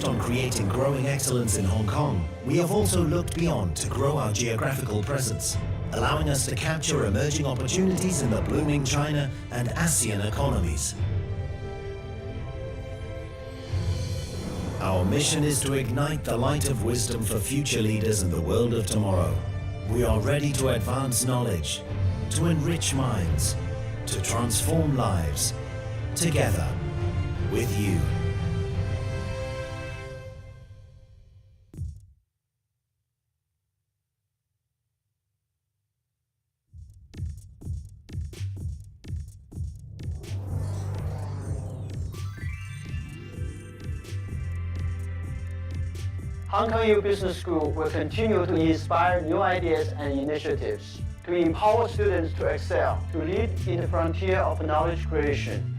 On creating growing excellence in Hong Kong, we have also looked beyond to grow our geographical presence, allowing us to capture emerging opportunities in the blooming China and ASEAN economies. Our mission is to ignite the light of wisdom for future leaders in the world of tomorrow. We are ready to advance knowledge, to enrich minds, to transform lives, together with you. Hong Kong U Business School will continue to inspire new ideas and initiatives, to empower students to excel, to lead in the frontier of knowledge creation.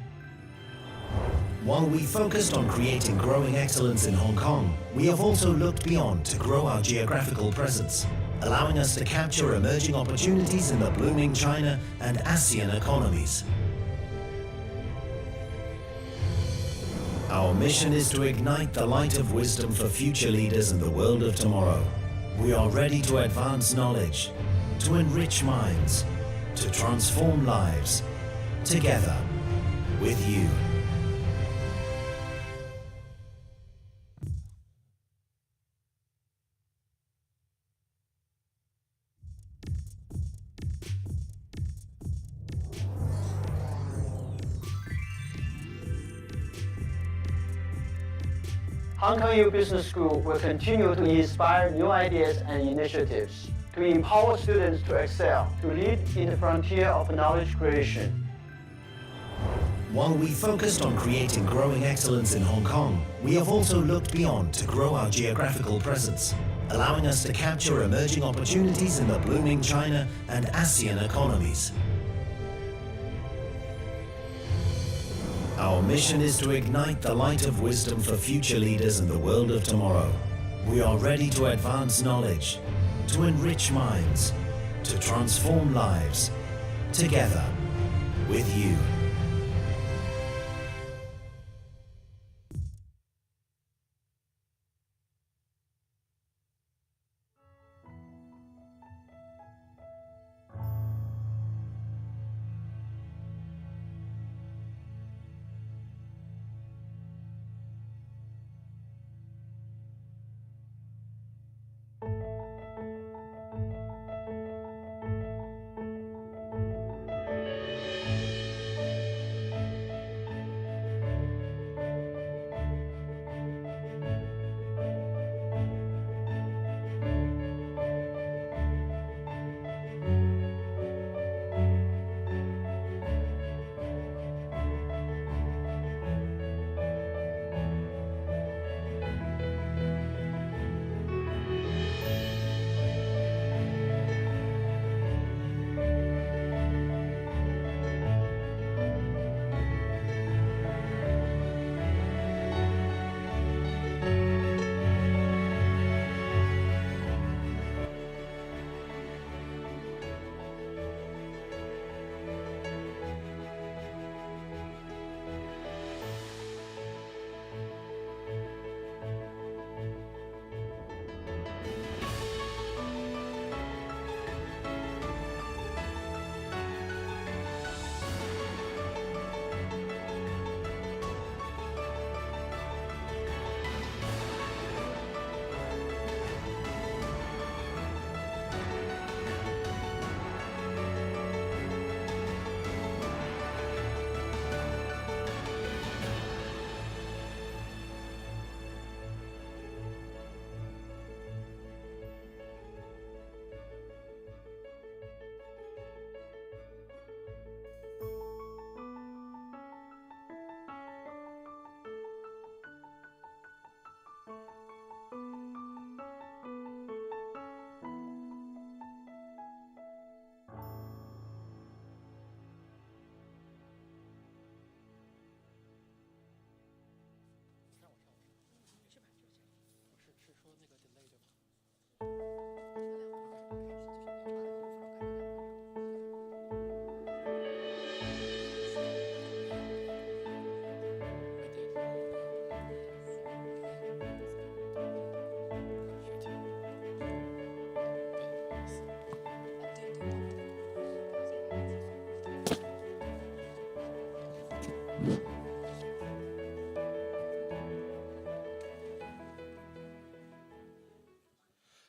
While we focused on creating growing excellence in Hong Kong, we have also looked beyond to grow our geographical presence, allowing us to capture emerging opportunities in the blooming China and ASEAN economies. Our mission is to ignite the light of wisdom for future leaders in the world of tomorrow. We are ready to advance knowledge, to enrich minds, to transform lives, together with you. Hong Kong U Business School will continue to inspire new ideas and initiatives, to empower students to excel, to lead in the frontier of knowledge creation. While we focused on creating growing excellence in Hong Kong, we have also looked beyond to grow our geographical presence, allowing us to capture emerging opportunities in the blooming China and ASEAN economies. Our mission is to ignite the light of wisdom for future leaders in the world of tomorrow. We are ready to advance knowledge, to enrich minds, to transform lives, together with you.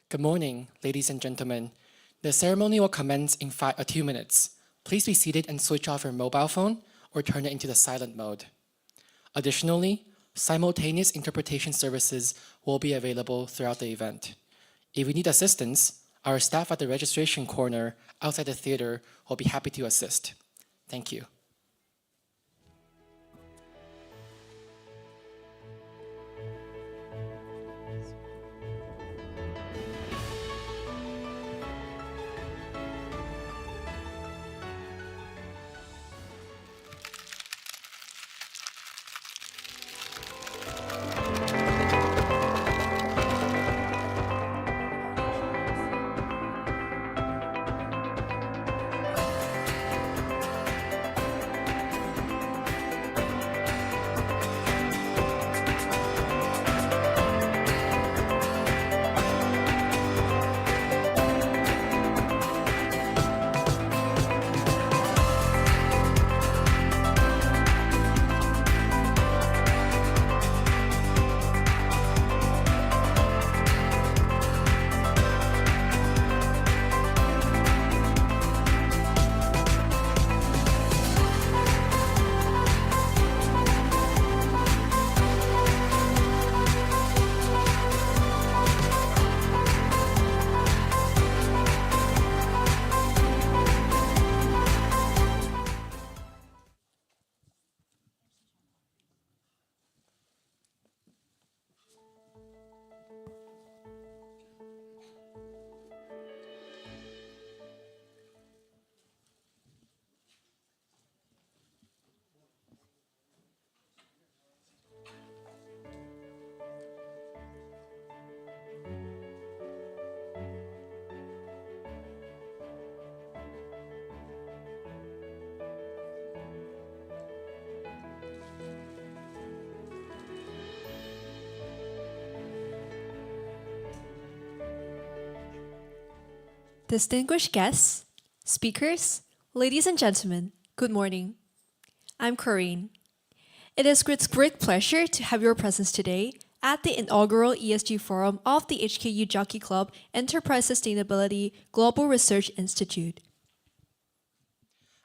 Good morning, ladies and gentlemen. The ceremony will commence in 2 minutes. Please be seated and switch off your mobile phone or turn it into the silent mode. Additionally, simultaneous interpretation services will be available throughout the event. If you need assistance, our staff at the registration corner outside the theater will be happy to assist. Thank you. Distinguished guests, speakers, ladies and gentlemen, good morning. I'm Corinne. It is with great pleasure to have your presence today at the inaugural ESG Forum of the HKU Jockey Club Enterprise Sustainability Global Research Institute.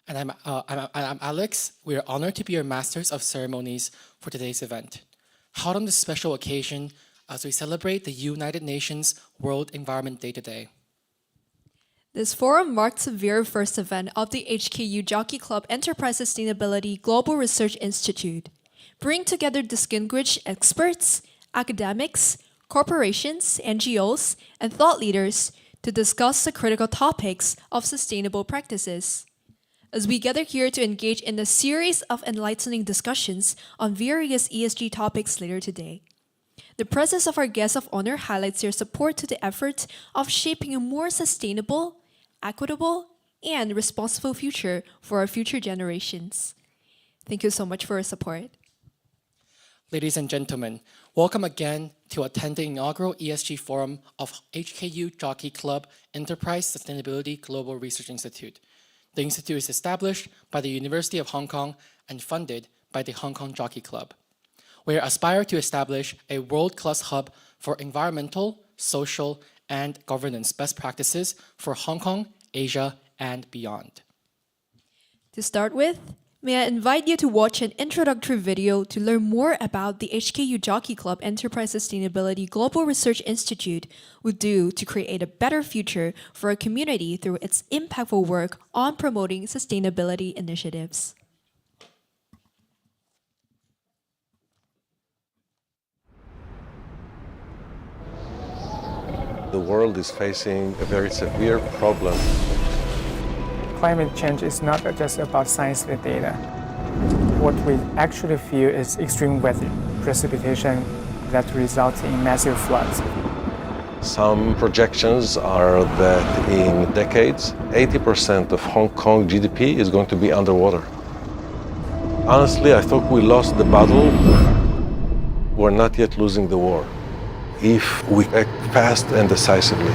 And I'm Alex. We are honored to be your masters of ceremonies for today's event, held on this special occasion as we celebrate the United Nations World Environment Day today. This forum marks the very first event of the HKU Jockey Club Enterprise Sustainability Global Research Institute, bringing together distinguished experts, academics, corporations, NGOs, and thought leaders to discuss the critical topics of sustainable practices. As we gather here to engage in a series of enlightening discussions on various ESG topics later today. The presence of our guests of honor highlights their support to the effort of shaping a more sustainable, equitable, and responsible future for our future generations. Thank you so much for your support. Ladies and gentlemen, welcome again to attend the inaugural ESG Forum of HKU Jockey Club Enterprise Sustainability Global Research Institute. The institute is established by the University of Hong Kong and funded by the Hong Kong Jockey Club. We aspire to establish a world-class hub for environmental, social, and governance best practices for Hong Kong, Asia, and beyond. To start with, may I invite you to watch an introductory video to learn more about the HKU Jockey Club Enterprise Sustainability Global Research Institute would do to create a better future for our community through its impactful work on promoting sustainability initiatives. The world is facing a very severe problem. Climate change is not just about science and data. What we actually feel is extreme weather, precipitation that results in massive floods. Some projections are that in decades, 80% of Hong Kong GDP is going to be underwater. Honestly, I thought we lost the battle. We're not yet losing the war, if we act fast and decisively.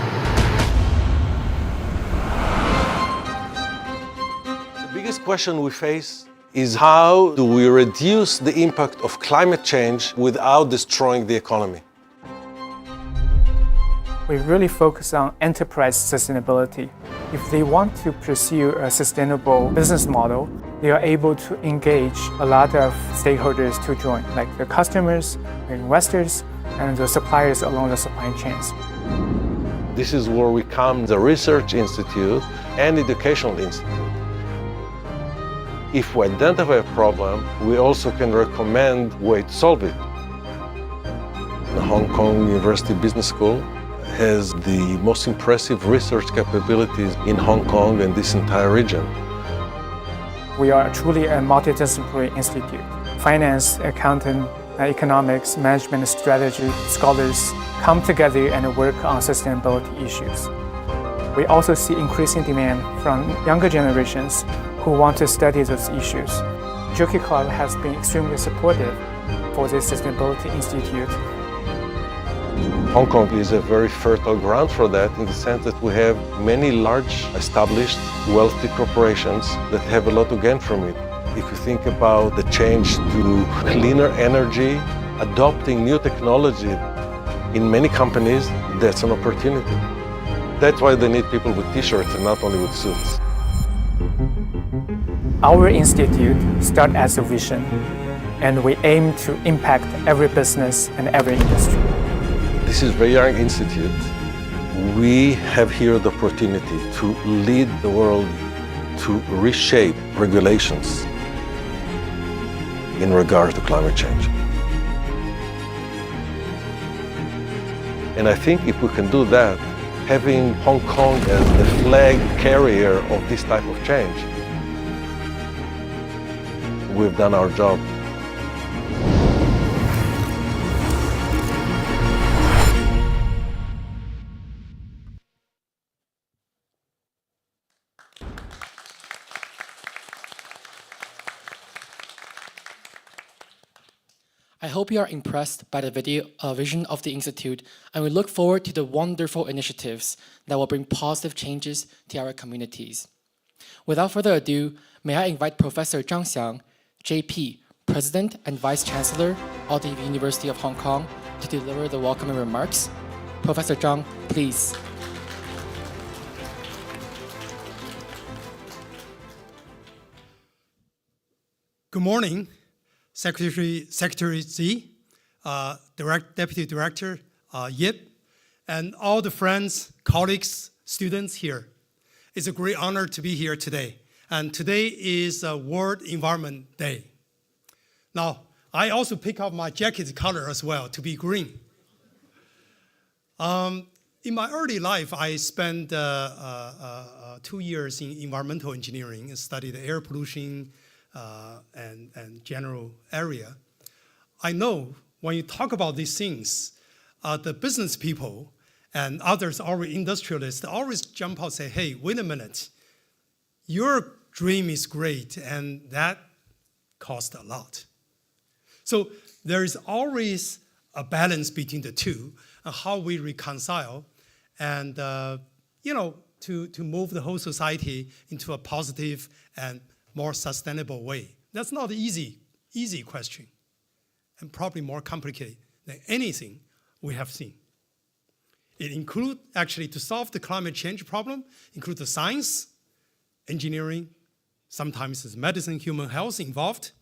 The biggest question we face is how do we reduce the impact of climate change without destroying the economy? we really focus on enterprise sustainability. If they want to pursue a sustainable business model, they are able to engage a lot of stakeholders to join, like the customers, the investors, and the suppliers along the supply chains. This is where we come the research institute and educational institute. If we identify a problem, we also can recommend way to solve it. The Hong Kong University Business School has the most impressive research capabilities in Hong Kong and this entire region. We are truly a multidisciplinary institute. Finance, accounting, economics, management, strategy, scholars come together and work on sustainability issues. We also see increasing demand from younger generations who want to study those issues. Jockey Club has been extremely supportive for this Sustainability Institute. Hong Kong is a very fertile ground for that in the sense that we have many large, established, wealthy corporations that have a lot to gain from it. If you think about the change to cleaner energy, adopting new technology, in many companies, that's an opportunity. That's why they need people with t-shirts and not only with suits. Our institute starts as a vision, and we aim to impact every business and every industry. This is a very young institute. We have here the opportunity to lead the world to reshape regulations in regard to climate change. And I think if we can do that, having Hong Kong as the flag carrier of this type of change, we've done our job. I hope you are impressed by the vision of the Institute, and we look forward to the wonderful initiatives that will bring positive changes to our communities. Without further ado, may I invite Professor Zhang Xiang, JP, President and Vice-Chancellor of the University of Hong Kong, to deliver the welcoming remarks. Professor Zhang, please. Good morning, Secretary Z, Deputy Director Yip, and all the friends, colleagues, students here. It's a great honor to be here today. And today is World Environment Day. Now, I also pick up my jacket color as well to be green. In my early life, I spent 2 years in environmental engineering and studied air pollution, and general area. I know when you talk about these things, the business people and others, already industrialists, always jump out and say, hey, wait a minute, your dream is great and that costs a lot. So there is always a balance between the two and how we reconcile and to move the whole society into a positive and more sustainable way. That's not an easy question, and probably more complicated than anything we have seen. It includes, actually, to solve the climate change problem, include the science, engineering, sometimes there's medicine, human health involved,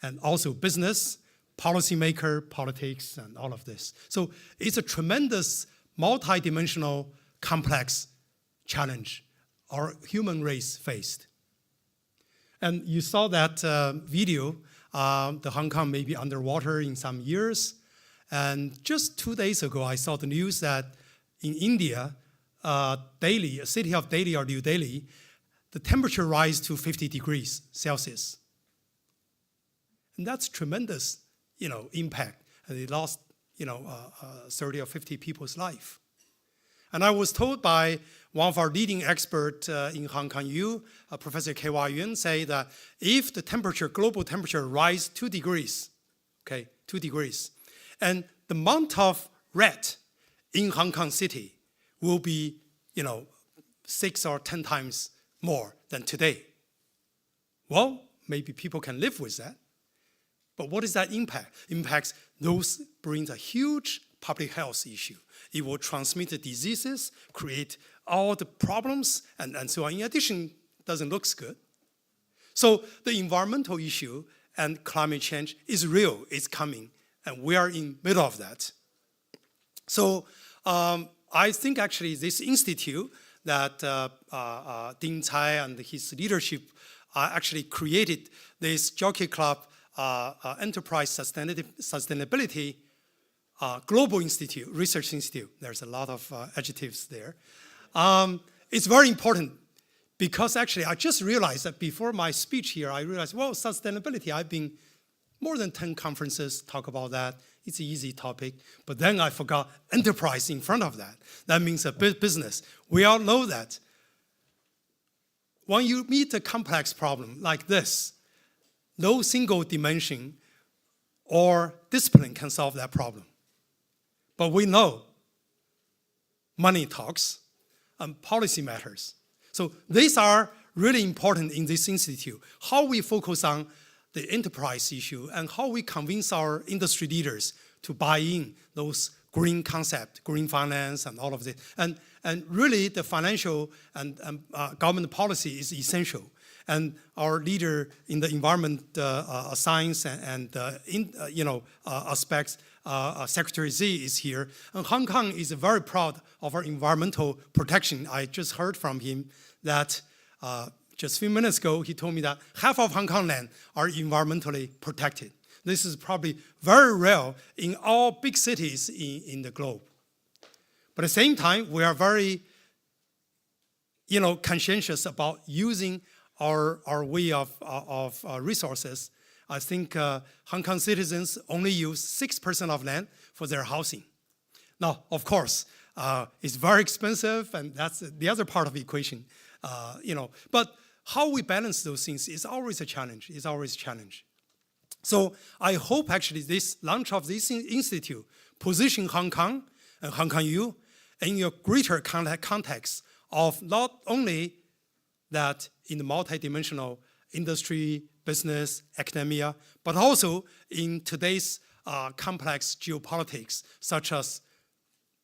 and also business, policymaker, politics, and all of this. So it's a tremendous, multidimensional, complex challenge our human race faced. And you saw that video, the Hong Kong may be underwater in some years. And just 2 days ago, I saw the news that in India, Delhi, a city of Delhi or New Delhi, the temperature rise to 50 degrees Celsius. And that's tremendous, impact. And they lost, 30 or 50 people's life. And I was told by one of our leading experts in Hong Kong U, Professor K.Y. Yun, say that if the temperature, global temperature rise 2 degrees, 2 degrees, and the amount of rat in Hong Kong City will be, 6 or 10 times more than today. Well, maybe people can live with that. But what is that impact? Impacts those brings a huge public health issue. It will transmit the diseases, create all the problems, and so on. In addition, it doesn't look good. So the environmental issue and climate change is real, it's coming, and we are in the middle of that. So I think actually this institute that Ding Cai and his leadership actually created this Jockey Club Enterprise Sustainability Global Institute, Research Institute. There's a lot of adjectives there. It's very important because actually I just realized that before my speech here, I realized, well, sustainability, I've been more than 10 conferences talk about that. It's an easy topic. But then I forgot enterprise in front of that. That means a business. We all know that. When you meet a complex problem like this, no single dimension or discipline can solve that problem. But we know money talks and policy matters. So these are really important in this institute. How we focus on the enterprise issue and how we convince our industry leaders to buy in those green concept, green finance and all of this. And really the financial and government policy is essential. And our leader in the environment science and aspects, Secretary Xi is here. And Hong Kong is very proud of our environmental protection. I just heard from him that just a few minutes ago, he told me that half of Hong Kong land are environmentally protected. This is probably very rare in all big cities in the globe. But at the same time, we are very conscientious about using our way of resources. I think Hong Kong citizens only use 6% of land for their housing. Now, of course, it's very expensive, and that's the other part of the equation. But how we balance those things is always a challenge. It's always a challenge. So I hope actually this launch of this institute position Hong Kong and Hong Kong U in a greater context of not only that in the multidimensional industry, business, academia, but also in today's complex geopolitics, such as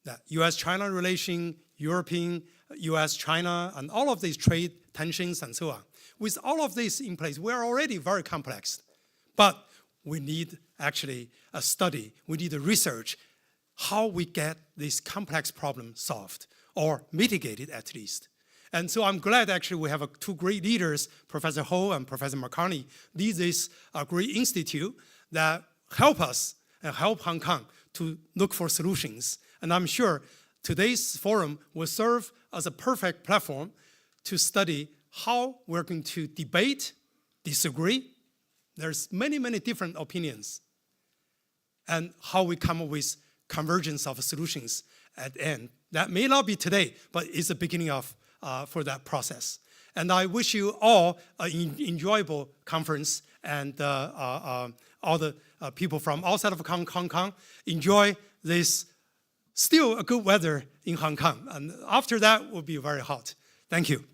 the US-China relation, European, US-China, and all of these trade tensions and so on. With all of this in place, we are already very complex. But we need actually a study, we need a research, how we get this complex problem solved, or mitigated at least. And so I'm glad actually we have two great leaders, Professor Ho and Professor McCartney, lead this great institute that help us and help Hong Kong to look for solutions. And I'm sure today's forum will serve as a perfect platform to study how we're going to debate, disagree. There's many, many different opinions, and how we come up with convergence of solutions at the end. That may not be today, but it's the beginning of for that process. And I wish you all an enjoyable conference, and all the people from outside of Hong Kong enjoy this still a good weather in Hong Kong. And after that will be very hot. Thank you.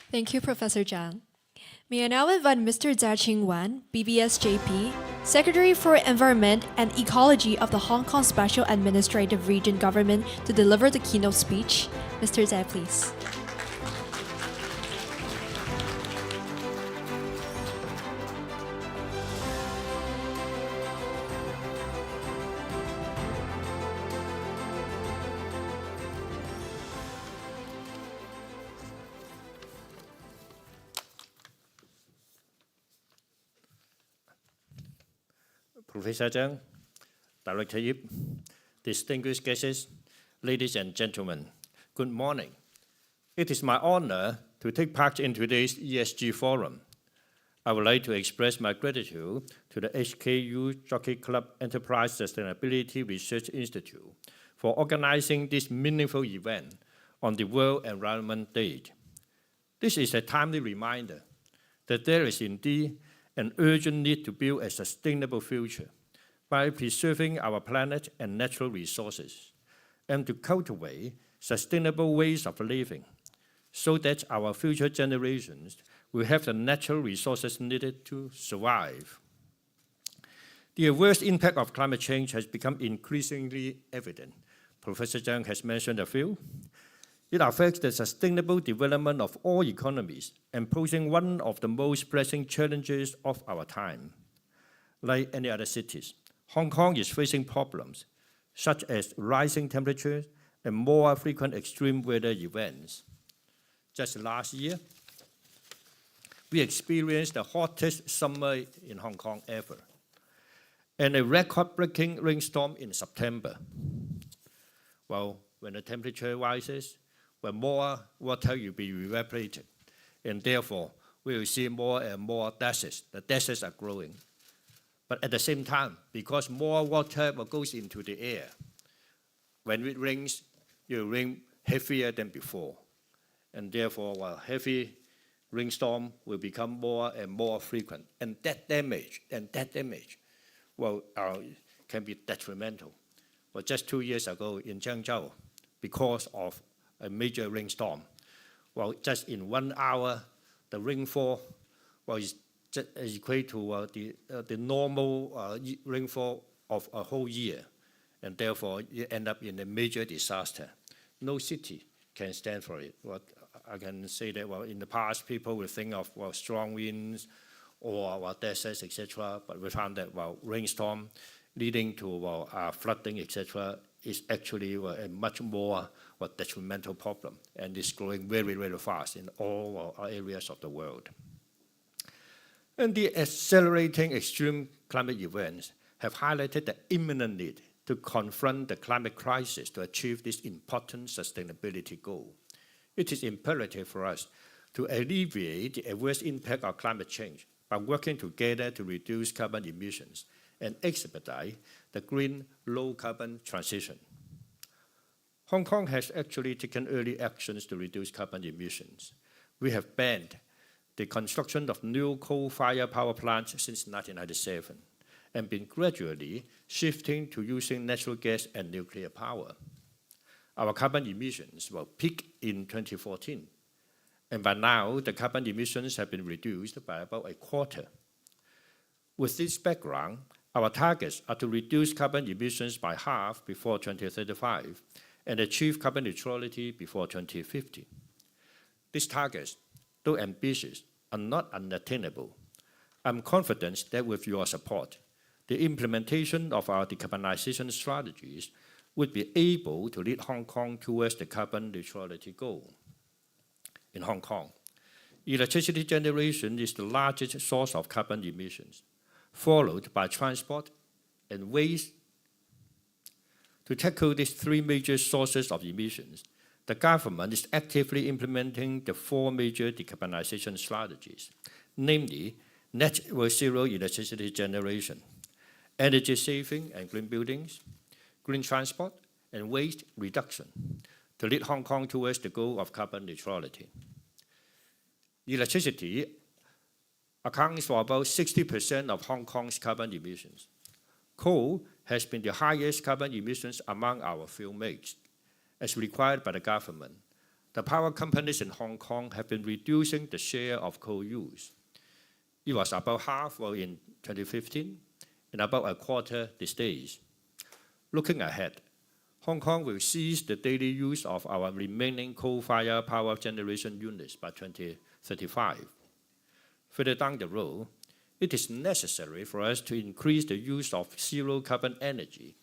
Thank you, Professor Zhang. May I now invite Mr. Ching-wan, BBS JP, Secretary for Environment and Ecology of the Hong Kong Special Administrative Region Government, to deliver the keynote speech. Mr. Zai, please. Professor Zhang, Director Yip, distinguished guests, ladies and gentlemen, good morning. It is my honor to take part in today's ESG forum. I would like to express my gratitude to the HKU Jockey Club Enterprise Sustainability Research Institute for organizing this meaningful event on the World Environment Day. This is a timely reminder that there is indeed an urgent need to build a sustainable future by preserving our planet and natural resources, and to cultivate sustainable ways of living so that our future generations we have the natural resources needed to survive. The adverse impact of climate change has become increasingly evident. Professor Zhang has mentioned a few. It affects the sustainable development of all economies and posing one of the most pressing challenges of our time. Like any other cities, Hong Kong is facing problems such as rising temperatures and more frequent extreme weather events. Just last year, we experienced the hottest summer in Hong Kong ever, and a record-breaking rainstorm in September. Well, when the temperature rises, when more water will be evaporated, and therefore we will see more and more deserts. The deserts are growing. But at the same time, because more water goes into the air, when it rains, it will rain heavier than before. And therefore, heavy rainstorm will become more and more frequent. And that damage, can be detrimental. Well, just 2 years ago in Zhangzhou, because of a major rainstorm, well, just in 1 hour, the rainfall is equate to the normal rainfall of a whole year, and therefore you end up in a major disaster. No city can stand for it. Well, I can say that in the past people will think of strong winds or deserts, etc. But we found that rainstorm leading to flooding, etc. is actually a much more detrimental problem, and it's growing very, very fast in all areas of the world. And the accelerating extreme climate events have highlighted the imminent need to confront the climate crisis to achieve this important sustainability goal. It is imperative for us to alleviate the adverse impact of climate change by working together to reduce carbon emissions and expedite the green low-carbon transition. Hong Kong has actually taken early actions to reduce carbon emissions. We have banned the construction of new coal-fired power plants since 1997 and been gradually shifting to using natural gas and nuclear power. Our carbon emissions will peak in 2014, and by now the carbon emissions have been reduced by about a quarter. With this background, our targets are to reduce carbon emissions by half before 2035 and achieve carbon neutrality before 2050. These targets, though ambitious, are not unattainable. I'm confident that with your support, the implementation of our decarbonization strategies would be able to lead Hong Kong towards the carbon neutrality goal. In Hong Kong, electricity generation is the largest source of carbon emissions, followed by transport and waste. To tackle these three major sources of emissions, the government is actively implementing the four major decarbonization strategies, namely net zero electricity generation, energy saving and green buildings, green transport, and waste reduction to lead Hong Kong towards the goal of carbon neutrality. Electricity accounts for about 60% of Hong Kong's carbon emissions. Coal has been the highest carbon emissions among our fuel mates. As required by the government, the power companies in Hong Kong have been reducing the share of coal use. It was about half in 2015 and about a quarter these days. Looking ahead, Hong Kong will cease the daily use of our remaining coal-fired power generation units by 2035. Further down the road, it is necessary for us to increase the use of zero-carbon energy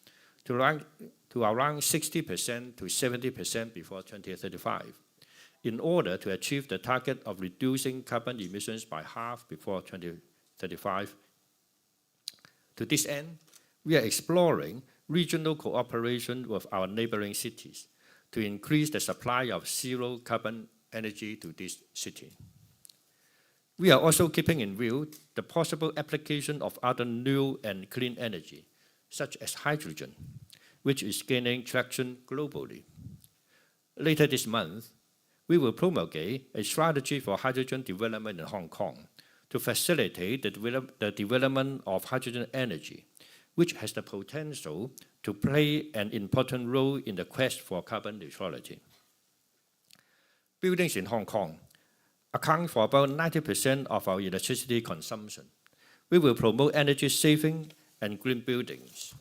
to around 60% to 70% before 2035, in order to achieve the target of reducing carbon emissions by half before 2035. To this end, we are exploring regional cooperation with our neighboring cities to increase the supply of zero-carbon energy to this city. We are also keeping in view the possible application of other new and clean energy, such as hydrogen, which is gaining traction globally. Later this month, we will promulgate a strategy for hydrogen development in Hong Kong to facilitate the development of hydrogen energy, which has the potential to play an important role in the quest for carbon neutrality. Buildings in Hong Kong account for about 90% of our electricity consumption. We will promote energy saving and green buildings.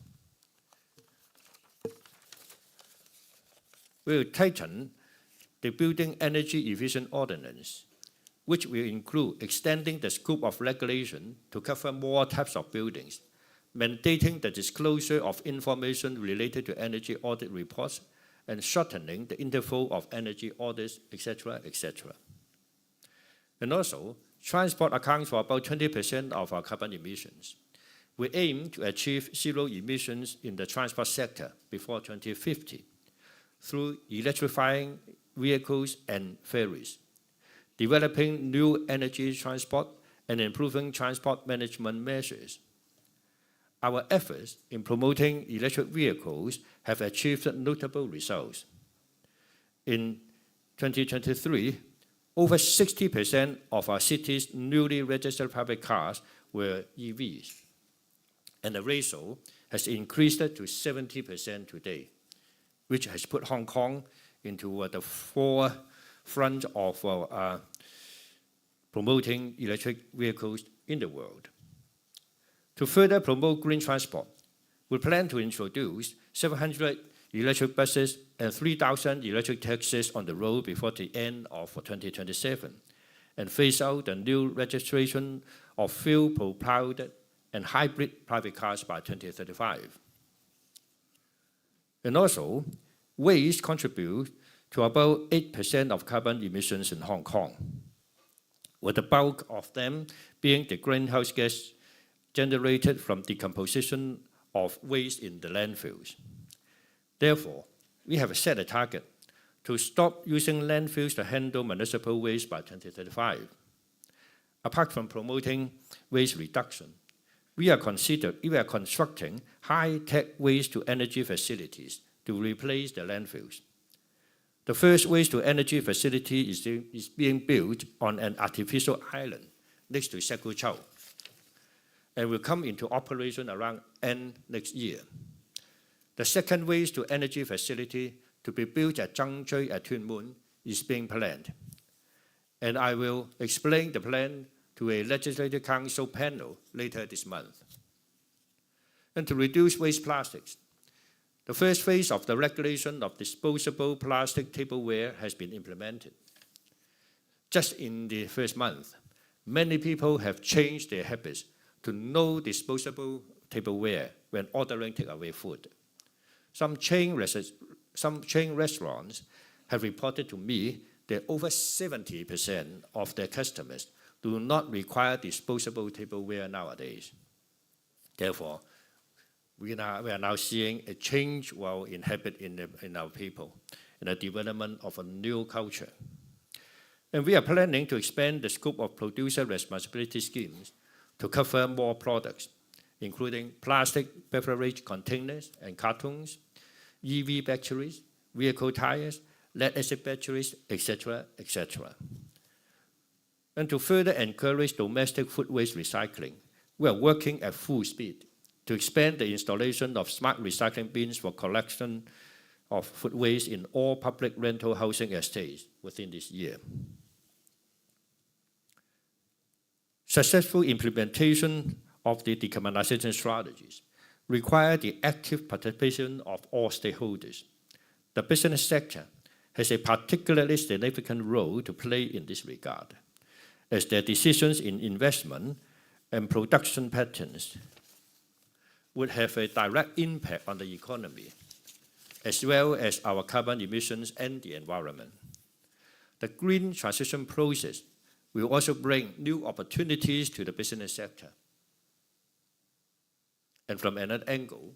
We will tighten the Building Energy Efficient Ordinance, which will include extending the scope of regulation to cover more types of buildings, mandating the disclosure of information related to energy audit reports, and shortening the interval of energy audits, etc., etc. And also, transport accounts for about 20% of our carbon emissions. We aim to achieve zero emissions in the transport sector before 2050 through electrifying vehicles and ferries, developing new energy transport, and improving transport management measures. Our efforts in promoting electric vehicles have achieved notable results. In 2023, over 60% of our city's newly registered private cars were EVs, and the ratio has increased to 70% today, which has put Hong Kong into the forefront of promoting electric vehicles in the world. To further promote green transport, we plan to introduce 700 electric buses and 3,000 electric taxis on the road before the end of 2027, and phase out the new registration of fuel-propelled and hybrid private cars by 2035. And also, waste contributes to about 8% of carbon emissions in Hong Kong, with the bulk of them being the greenhouse gas generated from decomposition of waste in the landfills. Therefore, we have set a target to stop using landfills to handle municipal waste by 2035. Apart from promoting waste reduction, we are constructing high-tech waste-to-energy facilities to replace the landfills. The first waste-to-energy facility is being built on an artificial island next to Guojun HE, and will come into operation around end next year. The second waste-to-energy facility to be built at ZHANG at Tuen Mun is being planned, and I will explain the plan to a Legislative Council panel later this month. And to reduce waste plastics, the first phase of the regulation of disposable plastic tableware has been implemented. Just in the first month, many people have changed their habits to no disposable tableware when ordering takeaway food. Some chain restaurants have reported to me that over 70% of their customers do not require disposable tableware nowadays. Therefore, we are now seeing a change in habit in our people, and the development of a new culture. And we are planning to expand the scope of producer responsibility schemes to cover more products, including plastic beverage containers and cartons, EV batteries, vehicle tires, lead-acid batteries, etc., etc. And to further encourage domestic food waste recycling, we are working at full speed to expand the installation of smart recycling bins for collection of food waste in all public rental housing estates within this year. Successful implementation of the decarbonization strategies require the active participation of all stakeholders. The business sector has a particularly significant role to play in this regard, as their decisions in investment and production patterns would have a direct impact on the economy, as well as our carbon emissions and the environment. The green transition process will also bring new opportunities to the business sector. And from another angle,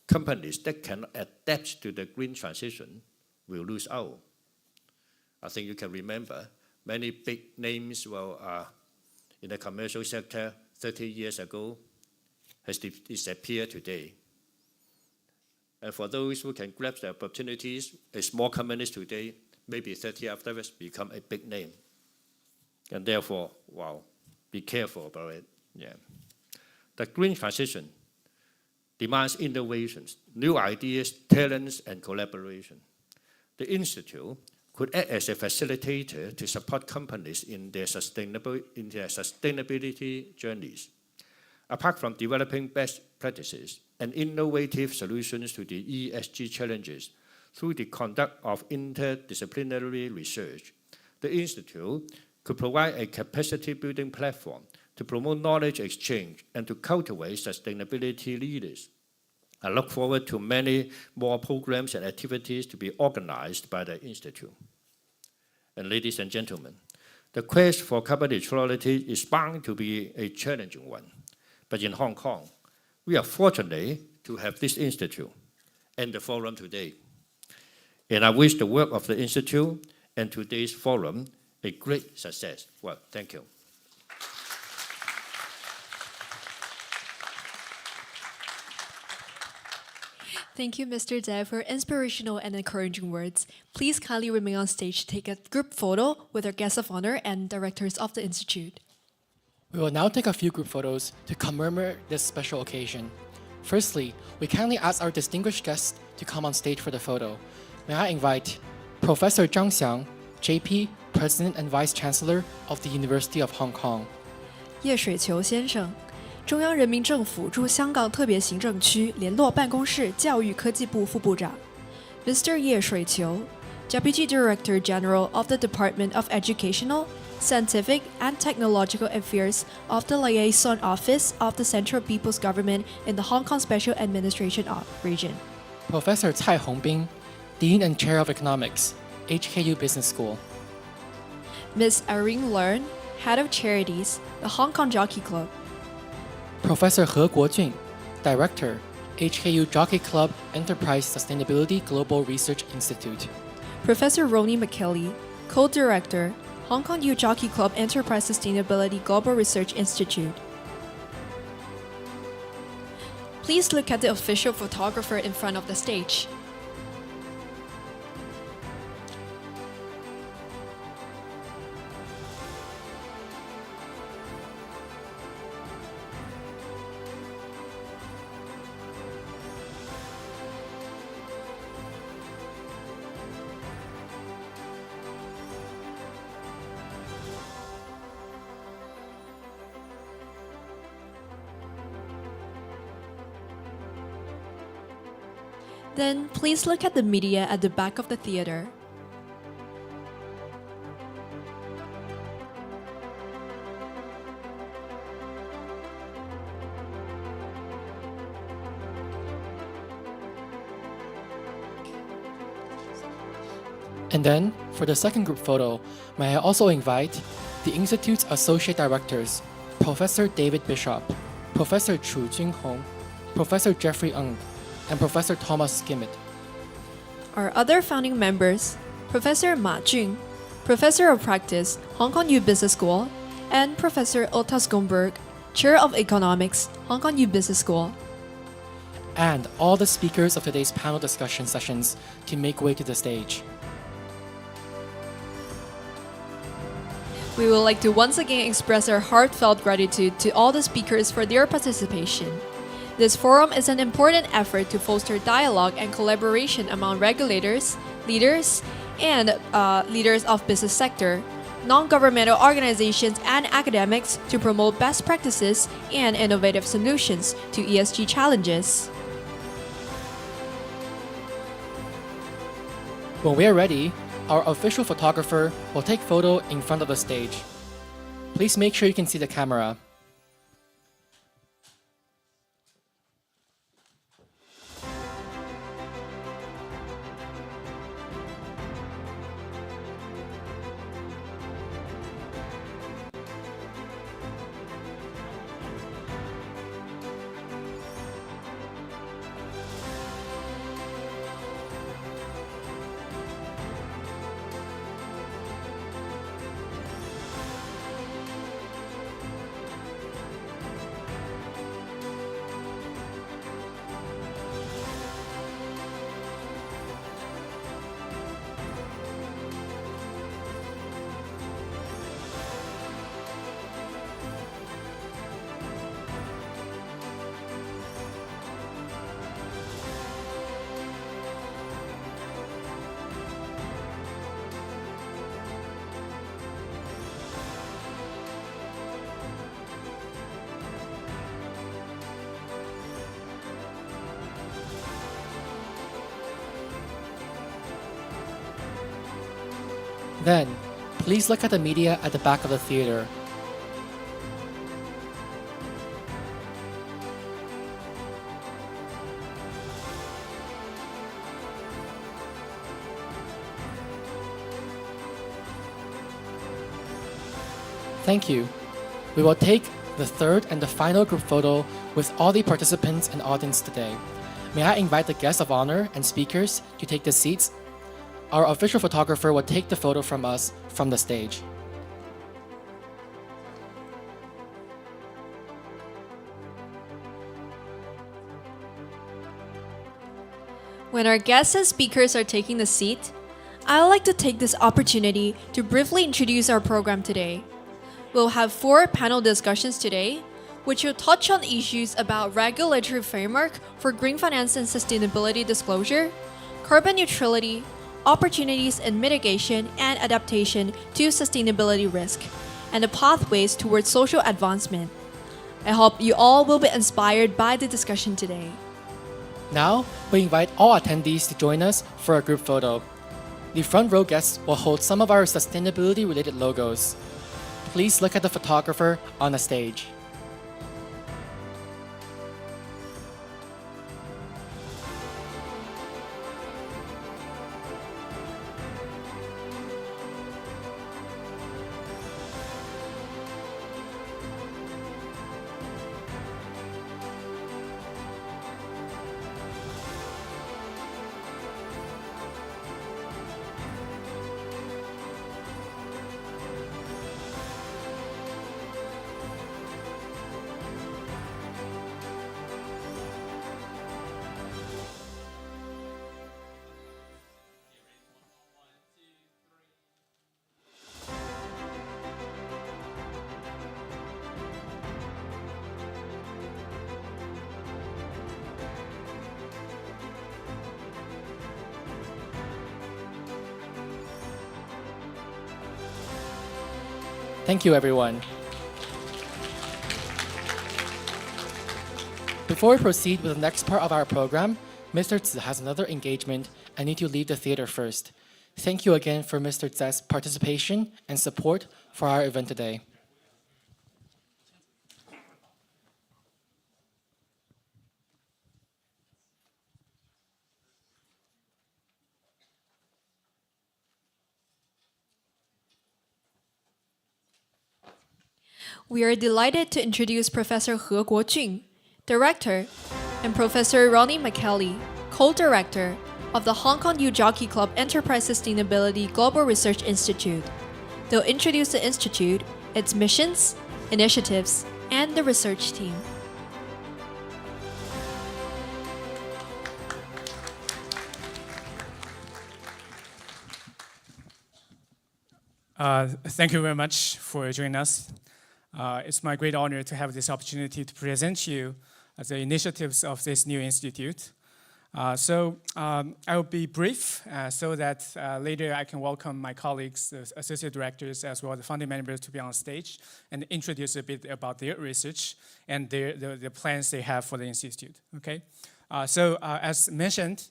companies that cannot adapt to the green transition will lose out. I think you can remember many big names in the commercial sector 30 years ago has disappeared today. And for those who can grab the opportunities, a small companies today, maybe 30 afterwards, become a big name. And therefore, be careful about it. Yeah. The green transition demands innovations, new ideas, talents, and collaboration. The Institute could act as a facilitator to support companies in their sustainability journeys. Apart from developing best practices and innovative solutions to the ESG challenges through the conduct of interdisciplinary research, the Institute could provide a capacity-building platform to promote knowledge exchange and to cultivate sustainability leaders. I look forward to many more programs and activities to be organized by the Institute. And ladies and gentlemen, the quest for carbon neutrality is bound to be a challenging one. But in Hong Kong, we are fortunate to have this Institute and the forum today. And I wish the work of the Institute and today's forum a great success. Well, thank you. Thank you, Mr. Zhai, for inspirational and encouraging words. Please kindly remain on stage to take a group photo with our guests of honor and directors of the Institute. We will now take a few group photos to commemorate this special occasion. Firstly, we kindly ask our distinguished guests to come on stage for the photo. May I invite Professor Zhang Xiang, JP, President and Vice-Chancellor of the University of Hong Kong. 叶水球先生，中央人民政府驻香港特别行政区联络办公室教育科技部副部长 Mr. 叶水球 Deputy Director General of the Department of Educational, Scientific and Technological Affairs of the Liaison Office of the Central People's Government in the Hong Kong Special Administration Region. Professor Cai Hongbin, Dean and Chair of Economics, HKU Business School. Ms. Irene Learn, Head of Charities, the Hong Kong Jockey Club. Professor He Guojun, Director, HKU Jockey Club Enterprise Sustainability Global Research Institute. Professor Roni MICHAELY, Co-Director, Hong Kong Jockey Club Enterprise Sustainability Global Research Institute. Please look at the official photographer in front of the stage. Then please look at the media at the back of the theater. And then, for the second group photo, may I also invite the Institute's Associate Directors, Professor David Bishop, Professor Chu Jinghong, Professor Jeffrey Ng, and Professor Thomas Skimmett. Our other founding members, Professor Ma Jun, Professor of Practice, Hong Kong U Business School, and Professor Otas Gomberg, Chair of Economics, Hong Kong U Business School. And all the speakers of today's panel discussion sessions to make way to the stage. We would like to once again express our heartfelt gratitude to all the speakers for their participation. This forum is an important effort to foster dialogue and collaboration among regulators, leaders, and leaders of business sector, non-governmental organizations, and academics to promote best practices and innovative solutions to ESG challenges. When we are ready, our official photographer will take photo in front of the stage. Please make sure you can see the camera. Then, please look at the media at the back of the theater. Thank you. We will take the third and the final group photo with all the participants and audience today. May I invite the guests of honor and speakers to take the seats? Our official photographer will take the photo from us from the stage. When our guests and speakers are taking the seat, I would like to take this opportunity to briefly introduce our program today. We'll have 4 panel discussions today, which will touch on issues about regulatory framework for green finance and sustainability disclosure, carbon neutrality, opportunities in mitigation and adaptation to sustainability risk, and the pathways towards social advancement. I hope you all will be inspired by the discussion today. Now, we invite all attendees to join us for a group photo. The front row guests will hold some of our sustainability-related logos. Please look at the photographer on the stage. Thank you, everyone. Before we proceed with the next part of our program, Mr. TSE has another engagement and need to leave the theater first. Thank you again for Mr. TSE's participation and support for our event today. We are delighted to introduce Professor He Guojun, Director, and Professor Roni MICHAELY, Co-Director of the Hong Kong Jockey Club Enterprise Sustainability Global Research Institute. They'll introduce the institute, its missions, initiatives, and the research team. Thank you very much for joining us. It's my great honor to have this opportunity to present you the initiatives of this new institute. I will be brief so that later I can welcome my colleagues, the associate directors, as well as the founding members to be on stage and introduce a bit about their research and the plans they have for the institute. Okay. As mentioned,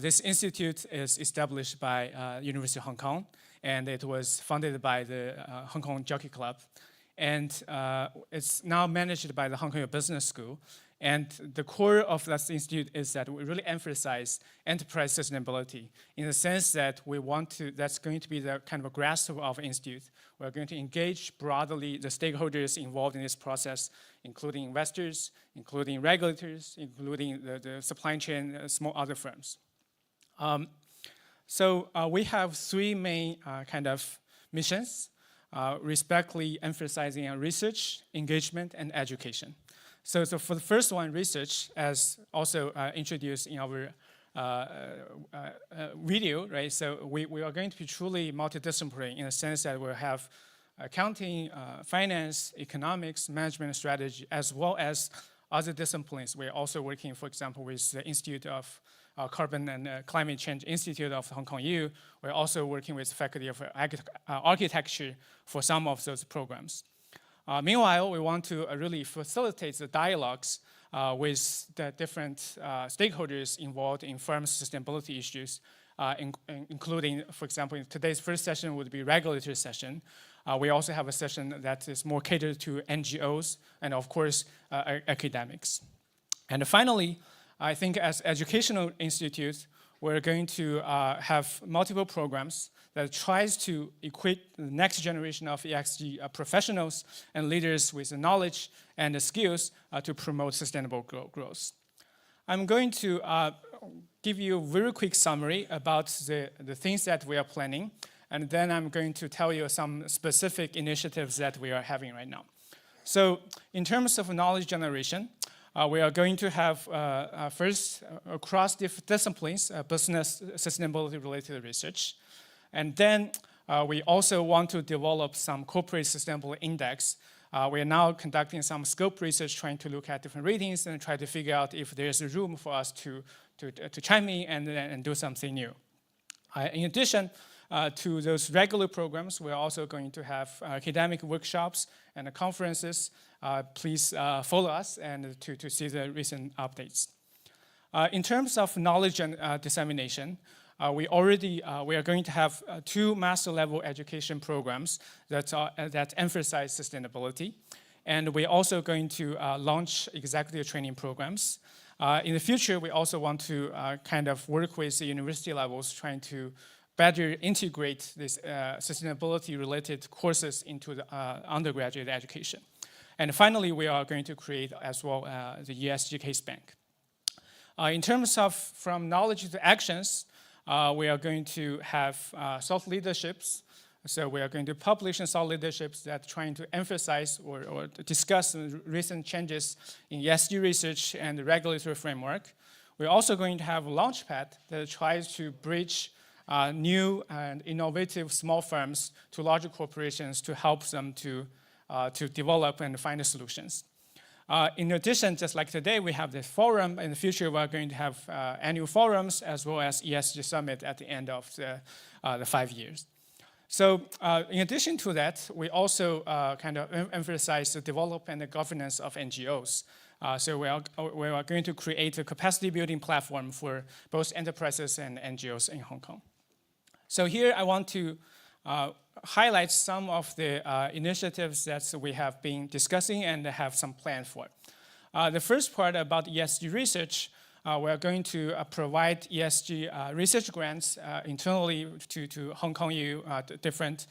this institute is established by University of Hong Kong, and it was founded by the Hong Kong Jockey Club. And it's now managed by the Hong Kong Business School. And the core of that institute is that we really emphasize enterprise sustainability in the sense that that's going to be the kind of a grasp of our institute. We're going to engage broadly the stakeholders involved in this process, including investors, including regulators, including the supply chain, small other firms. We have 3 main kind of missions. Respectively emphasizing on research, engagement, and education. So for the first one, research, as also introduced in our video, right? So we are going to be truly multidisciplinary in the sense that we'll have accounting, finance, economics, management, and strategy, as well as other disciplines. We're also working, for example, with the Institute of Carbon and Climate Change Institute of Hong Kong U. We're also working with Faculty of Architecture for some of those programs. Meanwhile, we want to really facilitate the dialogues with the different stakeholders involved in firms' sustainability issues including, for example, today's first session would be regulatory session. We also have a session that is more catered to NGOs and, of course, academics. And finally, I think as educational institutes, we're going to have multiple programs that tries to equip the next generation of ESG professionals and leaders with the knowledge and the skills to promote sustainable growth. I'm going to give you a very quick summary about the things that we are planning, and then I'm going to tell you some specific initiatives that we are having right now. So in terms of knowledge generation, we are going to have first across disciplines, business sustainability related research. And then we also want to develop some corporate sustainability index. We are now conducting some scope research, trying to look at different ratings and try to figure out if there's a room for us to chime in and do something new. In addition to those regular programs, we're also going to have academic workshops and conferences. Please follow us and to see the recent updates. In terms of knowledge and dissemination, we are going to have 2 master level education programs that emphasize sustainability. And we're also going to launch executive training programs. In the future, we also want to kind of work with the university levels, trying to better integrate this sustainability-related courses into the undergraduate education. And finally, we are going to create as well the ESG case bank. In terms of from knowledge to actions, we are going to have thought leaderships. So we are going to publish in thought leaderships that trying to emphasize or discuss the recent changes in ESG research and the regulatory framework. We're also going to have a launchpad that tries to bridge new and innovative small firms to larger corporations to help them to develop and find the solutions. In addition, just like today, we have this forum. In the future, we're going to have annual forums as well as ESG Summit at the end of the 5 years. So in addition to that, we also kind of emphasize the development and the governance of NGOs. So we are going to create a capacity building platform for both enterprises and NGOs in Hong Kong. So here I want to highlight some of the initiatives that we have been discussing and have some plan for. The first part about ESG research, we're going to provide ESG research grants internally to Hong Kong U, different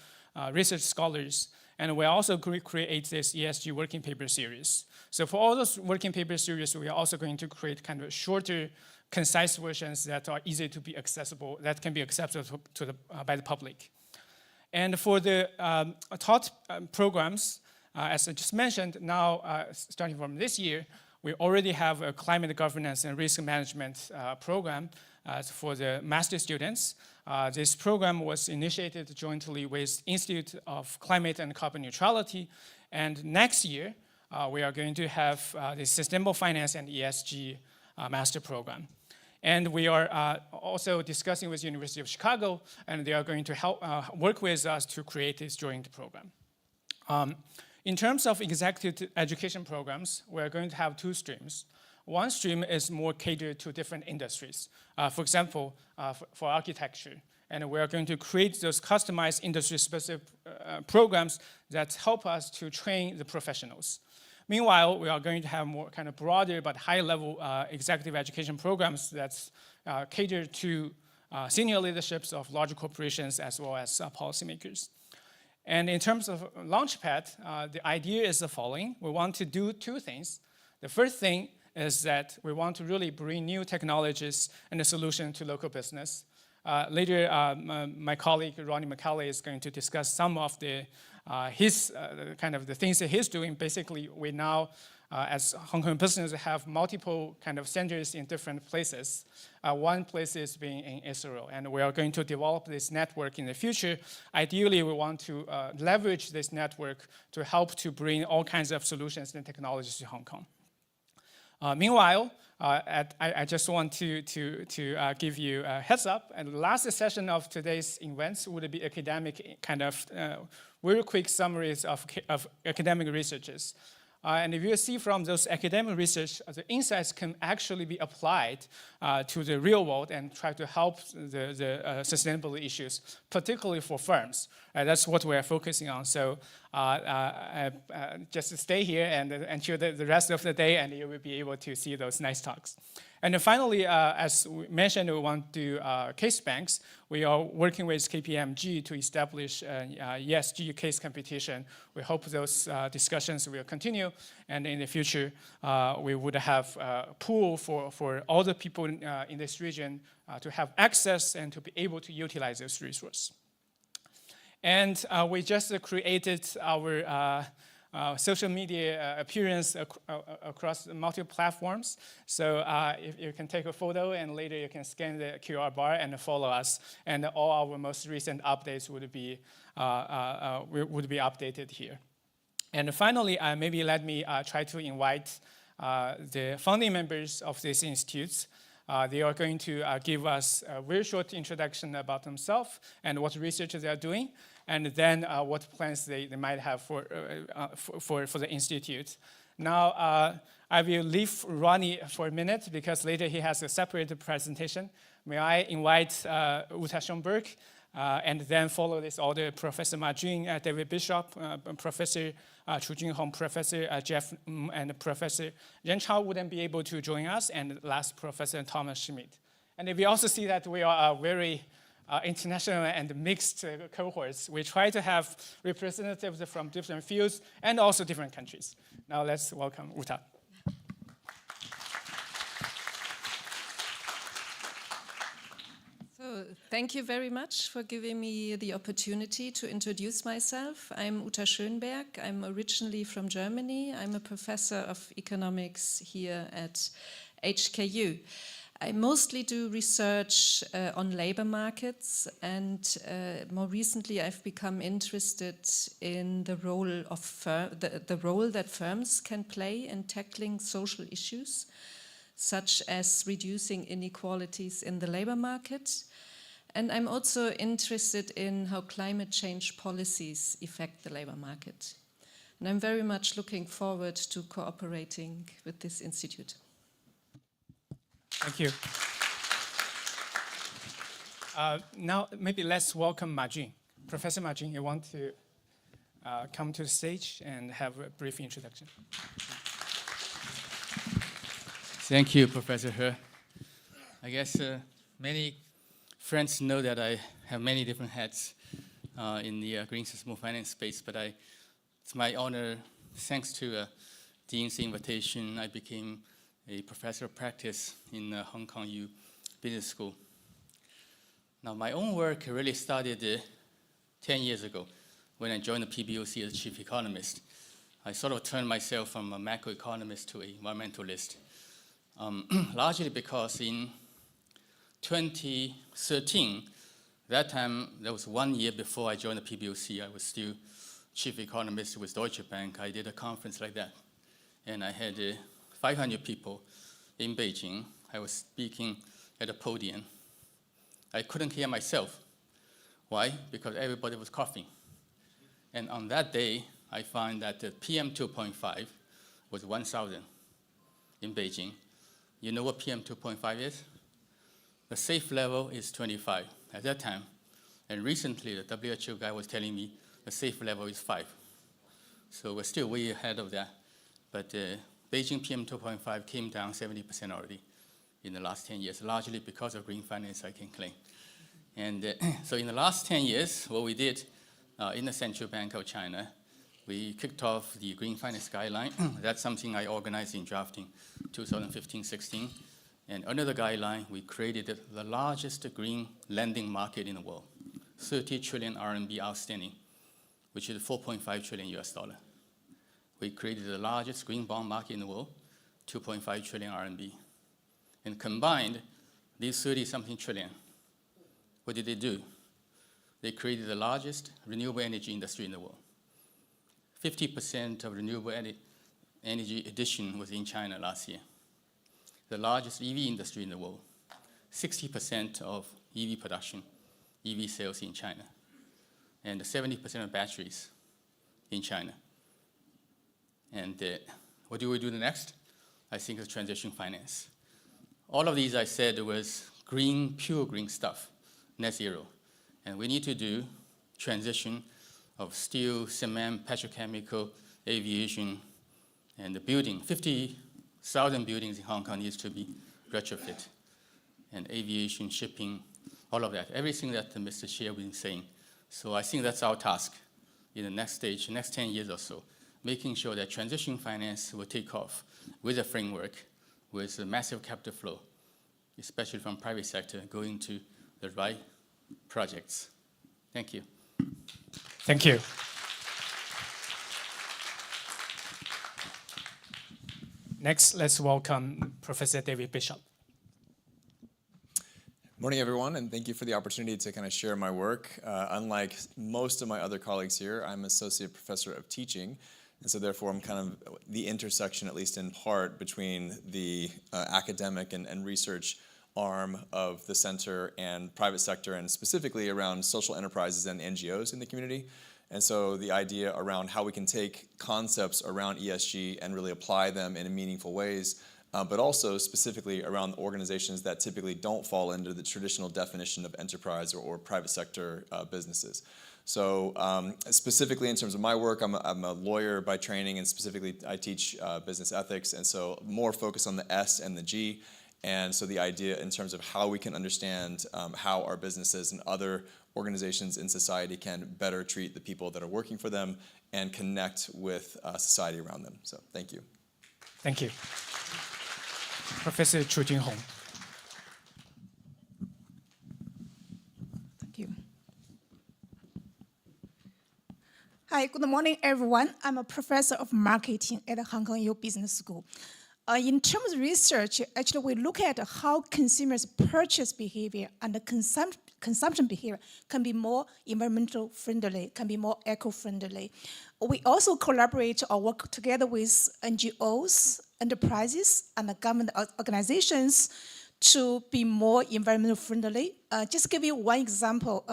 research scholars. And we also create this ESG working paper series. So for all those working paper series, we are also going to create kind of shorter, concise versions that are easy to be accessible, that can be accessible by the public. And for the taught programs, as I just mentioned, now starting from this year, we already have a climate governance and risk management program for the master students. This program was initiated jointly with Institute of Climate and Carbon Neutrality. And next year, we are going to have the Sustainable Finance and ESG master program. And we are also discussing with the University of Chicago, and they are going to help work with us to create this joint program. In terms of executive education programs, we're going to have 2 streams. One stream is more catered to different industries. For example, for architecture. And we're going to create those customized industry-specific programs that help us to train the professionals. Meanwhile, we are going to have more kind of broader but high-level executive education programs that cater to senior leaderships of larger corporations as well as policymakers. And in terms of Launchpad, the idea is the following. We want to do 2 things. The first thing is that we want to really bring new technologies and a solution to local business. Later, my colleague Roni MICHAELY is going to discuss some of the kind of the things that he's doing. Basically, we now, as Hong Kong business, have multiple kind of centers in different places. One place is being in Israel, and we are going to develop this network in the future. Ideally, we want to leverage this network to help to bring all kinds of solutions and technologies to Hong Kong. Meanwhile, I just want to give you a heads up. And the last session of today's events would be academic kind of very quick summaries of academic researches. And if you see from those academic research, the insights can actually be applied to the real world and try to help the sustainability issues, particularly for firms. That's what we are focusing on. So just stay here and until the rest of the day, and you will be able to see those nice talks. And then finally, as we mentioned, we want to do case banks. We are working with KPMG to establish ESG case competition. We hope those discussions will continue, and in the future, we would have a pool for all the people in this region to have access and to be able to utilize those resources. And we just created our social media appearance across multiple platforms. So if you can take a photo and later you can scan the QR bar and follow us, and all our most recent updates would be updated here. And finally, maybe let me try to invite the founding members of these institutes. They are going to give us a very short introduction about themselves and what research they are doing, and then what plans they might have for the institute. Now, I will leave Roni for a minute because later he has a separate presentation. May I invite Uta Schoenberg, and then follow this order, Professor Ma Jun, David Bishop, Professor Chu Junhong, Professor Jeff, and Professor Ren Chao wouldn't be able to join us, and last, Professor Thomas Schmidt. And we also see that we are very international and mixed cohorts. We try to have representatives from different fields and also different countries. Now let's welcome Uta. So thank you very much for giving me the opportunity to introduce myself. I'm Uta Schoenberg. I'm originally from Germany. I'm a professor of economics here at HKU. I mostly do research on labor markets, and more recently I've become interested in the role of the role that firms can play in tackling social issues, such as reducing inequalities in the labor market. And I'm also interested in how climate change policies affect the labor market. And I'm very much looking forward to cooperating with this institute. Thank you. Now, maybe let's welcome Ma Jun. Professor Ma Jun, you want to come to the stage and have a brief introduction? Thank you, Professor He. I guess many friends know that I have many different hats in the green sustainable finance space, but it's my honor, thanks to Dean's invitation, I became a professor of practice in Hong Kong U Business School. Now, my own work really started 10 years ago when I joined the PBOC as chief economist. I sort of turned myself from a macroeconomist to an environmentalist, largely because in 2013, that time, that was 1 year before I joined the PBOC, I was still chief economist with Deutsche Bank. I did a conference like that, and I had 500 people in Beijing. I was speaking at a podium. I couldn't hear myself. Why? Because everybody was coughing. And on that day, I found that the PM 2.5 was 1,000 in Beijing. You know what PM 2.5 is? The safe level is 25 at that time. And recently, the WHO guy was telling me the safe level is 5. So we're still way ahead of that. But Beijing PM 2.5 came down 70% already in the last 10 years, largely because of green finance, I can claim. And so in the last 10 years, what we did in the Central Bank of China, we kicked off the green finance guideline. That's something I organized in drafting 2015-16. And under the guideline, we created the largest green lending market in the world, 30 trillion RMB outstanding, which is 4.5 trillion US dollar. We created the largest green bond market in the world, 2.5 trillion RMB. And combined, these 30-something trillion, what did they do? They created the largest renewable energy industry in the world. 50% of renewable energy addition was in China last year. The largest EV industry in the world. 60% of EV production, EV sales in China. And 70% of batteries in China. And what do we do next? I think it's transition finance. All of these I said was green, pure green stuff, net zero. And we need to do transition of steel, cement, petrochemical, aviation, and the building. 50,000 buildings in Hong Kong needs to be retrofit. And aviation, shipping, all of that, everything that Mr. Xie has been saying. So I think that's our task in the next stage, next 10 years or so, making sure that transition finance will take off with a framework, with a massive capital flow, especially from private sector, going to the right projects. Thank you. Thank you. Next, let's welcome Professor David Bishop. Morning, everyone, and thank you for the opportunity to kind of share my work. Unlike most of my other colleagues here, I'm Associate Professor of Teaching, and so therefore I'm kind of the intersection, at least in part, between the academic and research arm of the center and private sector, and specifically around social enterprises and NGOs in the community. And so the idea around how we can take concepts around ESG and really apply them in meaningful ways, but also specifically around organizations that typically don't fall into the traditional definition of enterprise or private sector businesses. So specifically in terms of my work, I'm a lawyer by training, and specifically I teach business ethics, and so more focus on the S and the G. And so the idea in terms of how we can understand how our businesses and other organizations in society can better treat the people that are working for them and connect with society around them. So thank you. Thank you. Professor Chu Jinhong. Thank you. Hi, good morning, everyone. I'm a professor of marketing at the Hong Kong U Business School. In terms of research, actually we look at how consumers' purchase behavior and the consumption behavior can be more environmental friendly, can be more eco-friendly. We also collaborate or work together with NGOs, enterprises, and the government organizations to be more environmental friendly. Just give you one example.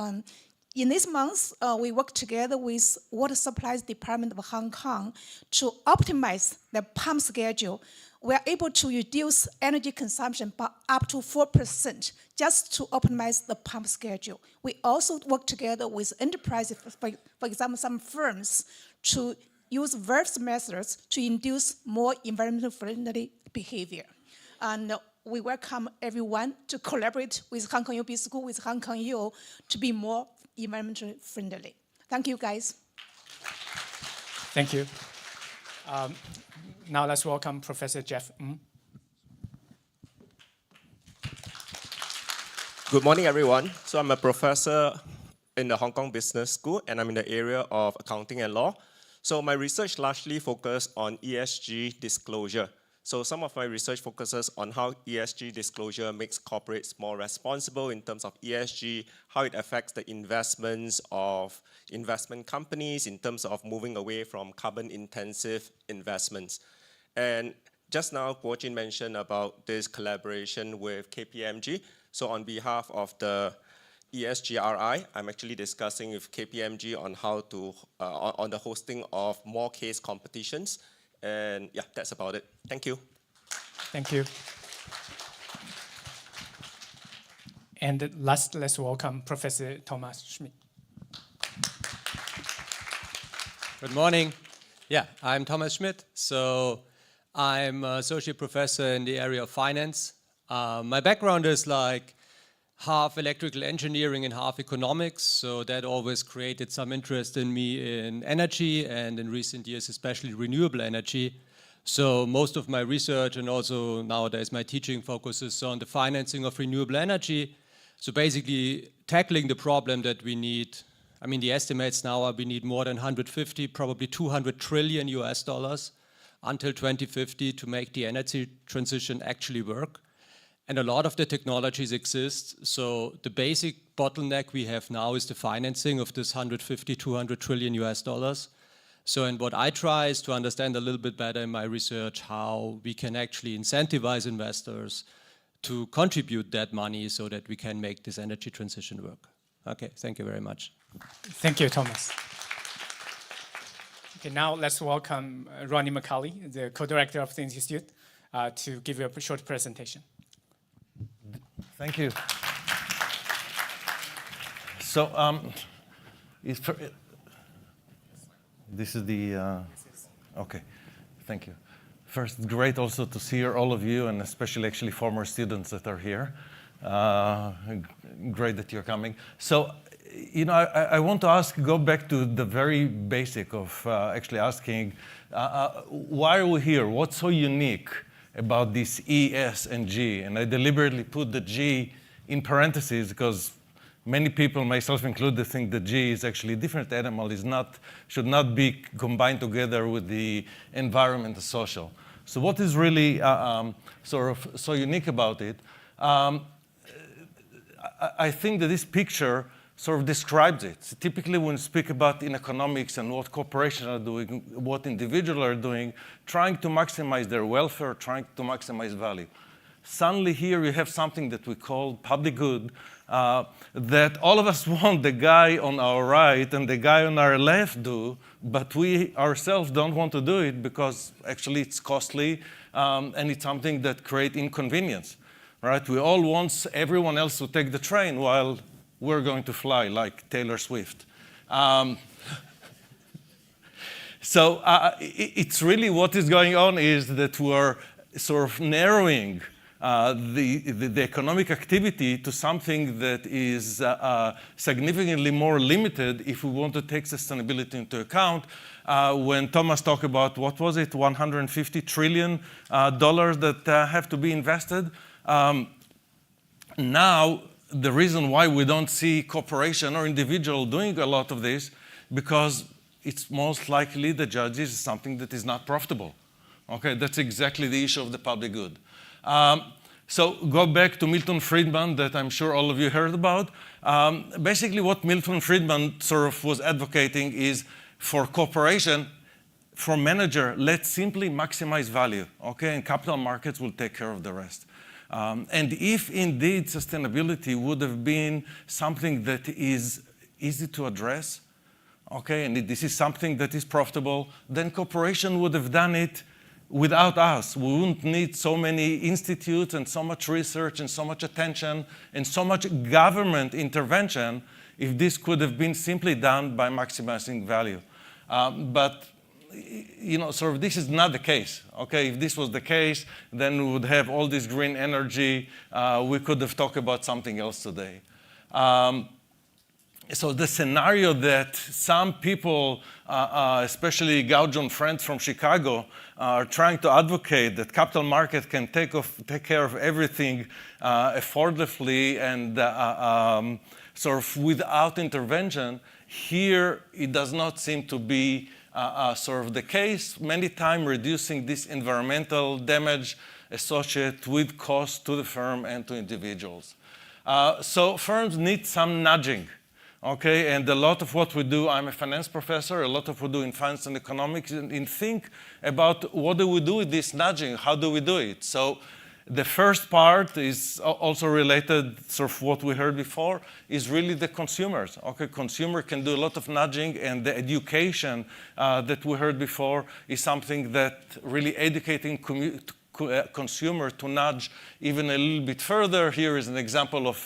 In this month, we work together with Water Supplies Department of Hong Kong to optimize the pump schedule. We are able to reduce energy consumption by up to 4% just to optimize the pump schedule. We also work together with enterprises, for example, some firms, to use various methods to induce more environmental friendly behavior. And we welcome everyone to collaborate with Hong Kong U Business School, with Hong Kong U, to be more environmentally friendly. Thank you, guys. Thank you. Now let's welcome Professor Jeff Ng. Good morning, everyone. So I'm a professor in the Hong Kong Business School, and I'm in the area of accounting and law. So my research largely focuses on ESG disclosure. So some of my research focuses on how ESG disclosure makes corporates more responsible in terms of ESG, how it affects the investments of investment companies in terms of moving away from carbon-intensive investments. And just now, Guojun mentioned about this collaboration with KPMG. So on behalf of the ESGRI, I'm actually discussing with KPMG on how to, on the hosting of more case competitions. And yeah, that's about it. Thank you. Thank you. And last, let's welcome Professor Thomas Schmidt. Good morning. Yeah, I'm Thomas Schmidt. So I'm associate professor in the area of finance. My background is like half electrical engineering and half economics, so that always created some interest in me in energy, and in recent years especially renewable energy. So most of my research and also nowadays my teaching focuses on the financing of renewable energy. So basically tackling the problem that we need. I mean, the estimates now are we need more than 150, probably 200 trillion US dollars until 2050 to make the energy transition actually work. And a lot of the technologies exist. So the basic bottleneck we have now is the financing of this 150, 200 trillion US dollars. So, and what I try is to understand a little bit better in my research how we can actually incentivize investors to contribute that money so that we can make this energy transition work. Okay, thank you very much. Thank you, Thomas. Okay, now let's welcome Roni MICHAELY, the co-director of the Institute, to give you a short presentation. Thank you. So, this is the, okay, thank you. First, it's great also to see all of you, and especially actually former students that are here. Great that you're coming. So, you know, I want to go back to the very basic of actually asking, why are we here? What's so unique about this E, S, and G? And I deliberately put the G in parentheses because many people, myself included, think the G is actually a different animal, should not be combined together with the environment and social. So what is really sort of so unique about it? I think that this picture sort of describes it. So typically when we speak about in economics and what corporations are doing, what individuals are doing, trying to maximize their welfare, trying to maximize value. Suddenly here you have something that we call public good, that all of us want the guy on our right and the guy on our left do, but we ourselves don't want to do it because actually it's costly and it's something that creates inconvenience, right? We all want everyone else to take the train while we're going to fly like Taylor Swift. So it's really what is going on is that we're sort of narrowing the economic activity to something that is significantly more limited if we want to take sustainability into account. When Thomas talked about, what was it, $150 trillion that have to be invested. Now, the reason why we don't see corporation or individual doing a lot of this, because it's most likely the judges is something that is not profitable. Okay, that's exactly the issue of the public good. So go back to Milton Friedman that I'm sure all of you heard about. Basically what Milton Friedman sort of was advocating is for corporation, for manager, let's simply maximize value, okay? And capital markets will take care of the rest. And if indeed sustainability would have been something that is easy to address, okay, and this is something that is profitable, then corporation would have done it without us. We wouldn't need so many institutes and so much research and so much attention and so much government intervention if this could have been simply done by maximizing value. But you know, sort of this is not the case. Okay, if this was the case, then we would have all this green energy. We could have talked about something else today. So the scenario that some people, especially Guojun friends from Chicago, are trying to advocate that capital market can take care of everything affordably and sort of without intervention, here it does not seem to be sort of the case, many times reducing this environmental damage associated with cost to the firm and to individuals. So firms need some nudging, okay? And a lot of what we do, I'm a finance professor, a lot of what we do in finance and economics, and think about what do we do with this nudging, how do we do it? So the first part is also related, sort of what we heard before, is really the consumers. Okay, consumer can do a lot of nudging, and the education that we heard before is something that really educating consumer to nudge even a little bit further. Here is an example of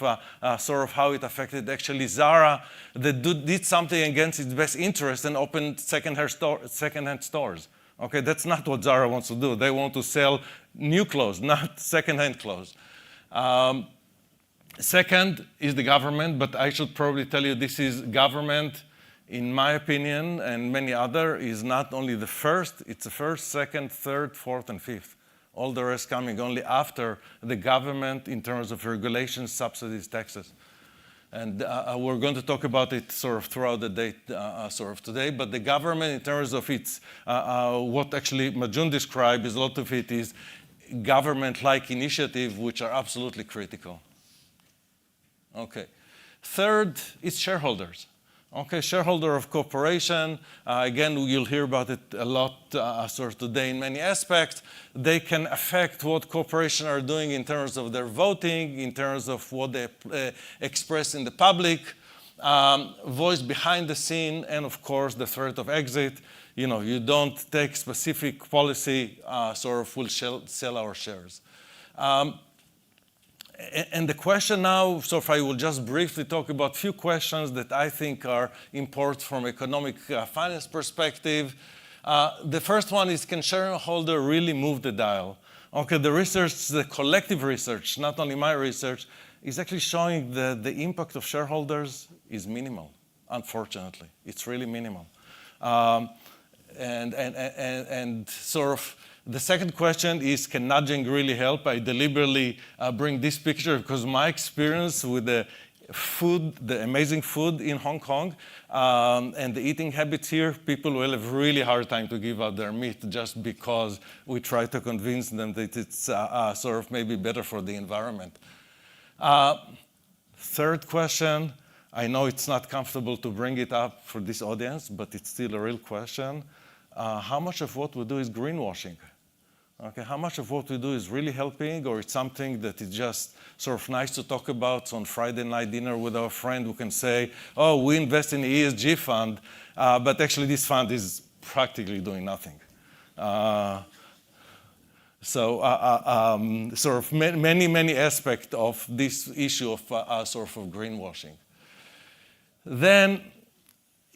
sort of how it affected actually Zara that did something against its best interest and opened second-hand stores. Okay, that's not what Zara wants to do. They want to sell new clothes, not second-hand clothes. Second is the government, but I should probably tell you this is government, in my opinion, and many other, is not only the first, it's the first, second, third, fourth, and fifth. All the rest coming only after the government in terms of regulations, subsidies, taxes. And we're going to talk about it sort of throughout the day sort of today, but the government in terms of its, what actually Majun described, is a lot of it is government-like initiative which are absolutely critical. Okay. Third is shareholders. Okay, shareholder of corporation, again, you'll hear about it a lot sort of today in many aspects. They can affect what corporations are doing in terms of their voting, in terms of what they express in the public, voice behind the scene, and of course, the threat of exit. you don't take specific policy, sort of will sell our shares. And the question now, so if I will just briefly talk about a few questions that I think are important from economic finance perspective. The first one is, can shareholder really move the dial? Okay, the research, the collective research, not only my research, is actually showing that the impact of shareholders is minimal, unfortunately. It's really minimal. And sort of the second question is, can nudging really help? I deliberately bring this picture because my experience with the food, the amazing food in Hong Kong, and the eating habits here, people will have really hard time to give up their meat just because we try to convince them that it's sort of maybe better for the environment. Third question, I know it's not comfortable to bring it up for this audience, but it's still a real question. How much of what we do is greenwashing? Okay, how much of what we do is really helping, or it's something that is just sort of nice to talk about on Friday night dinner with our friend who can say, oh, we invest in the ESG fund, but actually this fund is practically doing nothing. Sort of many aspects of this issue of sort of greenwashing. Then,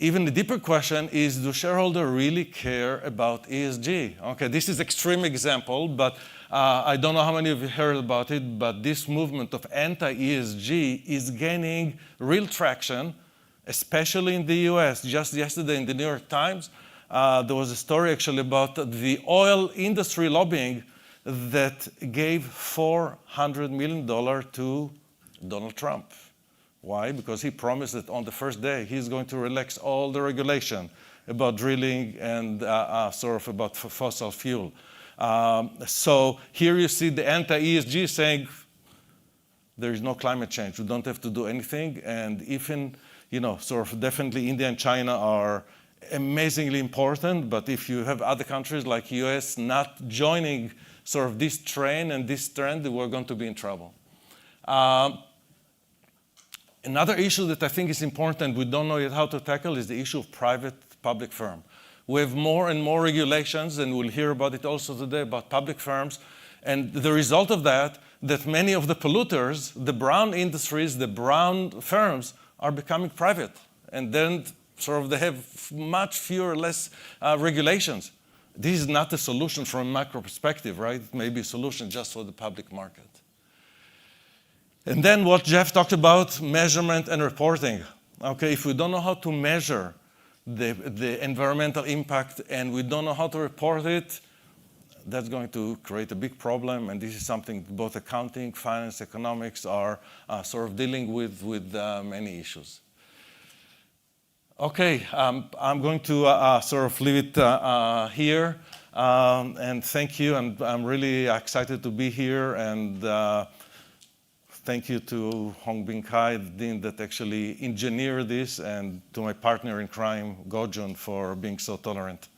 even the deeper question is, do shareholders really care about ESG? Okay, this is extreme example, but I don't know how many of you heard about it, but this movement of anti-ESG is gaining real traction, especially in the US. Just yesterday in the New York Times, there was a story actually about the oil industry lobbying that gave $400 million to Donald Trump. Why? Because he promised that on the first day he's going to relax all the regulation about drilling and sort of about fossil fuel. So here you see the anti-ESG saying there is no climate change. We don't have to do anything. And even, sort of definitely India and China are amazingly important. But if you have other countries like US not joining sort of this train and this trend, we're going to be in trouble. Another issue that I think is important and we don't know yet how to tackle is the issue of private-public firm. We have more and more regulations, and we'll hear about it also today, about public firms. And the result of that many of the polluters, the brown industries, the brown firms, are becoming private. And then sort of they have much fewer, less regulations. This is not a solution from a macro perspective, right? It may be a solution just for the public market. And then what Jeff talked about, measurement and reporting. Okay, if we don't know how to measure the environmental impact and we don't know how to report it, that's going to create a big problem. And this is something both accounting, finance, economics are sort of dealing with many issues. Okay, I'm going to sort of leave it here. And thank you. I'm really excited to be here. And thank you to Hong Bin Kai, the dean that actually engineered this, and to my partner in crime, Guojun, for being so tolerant.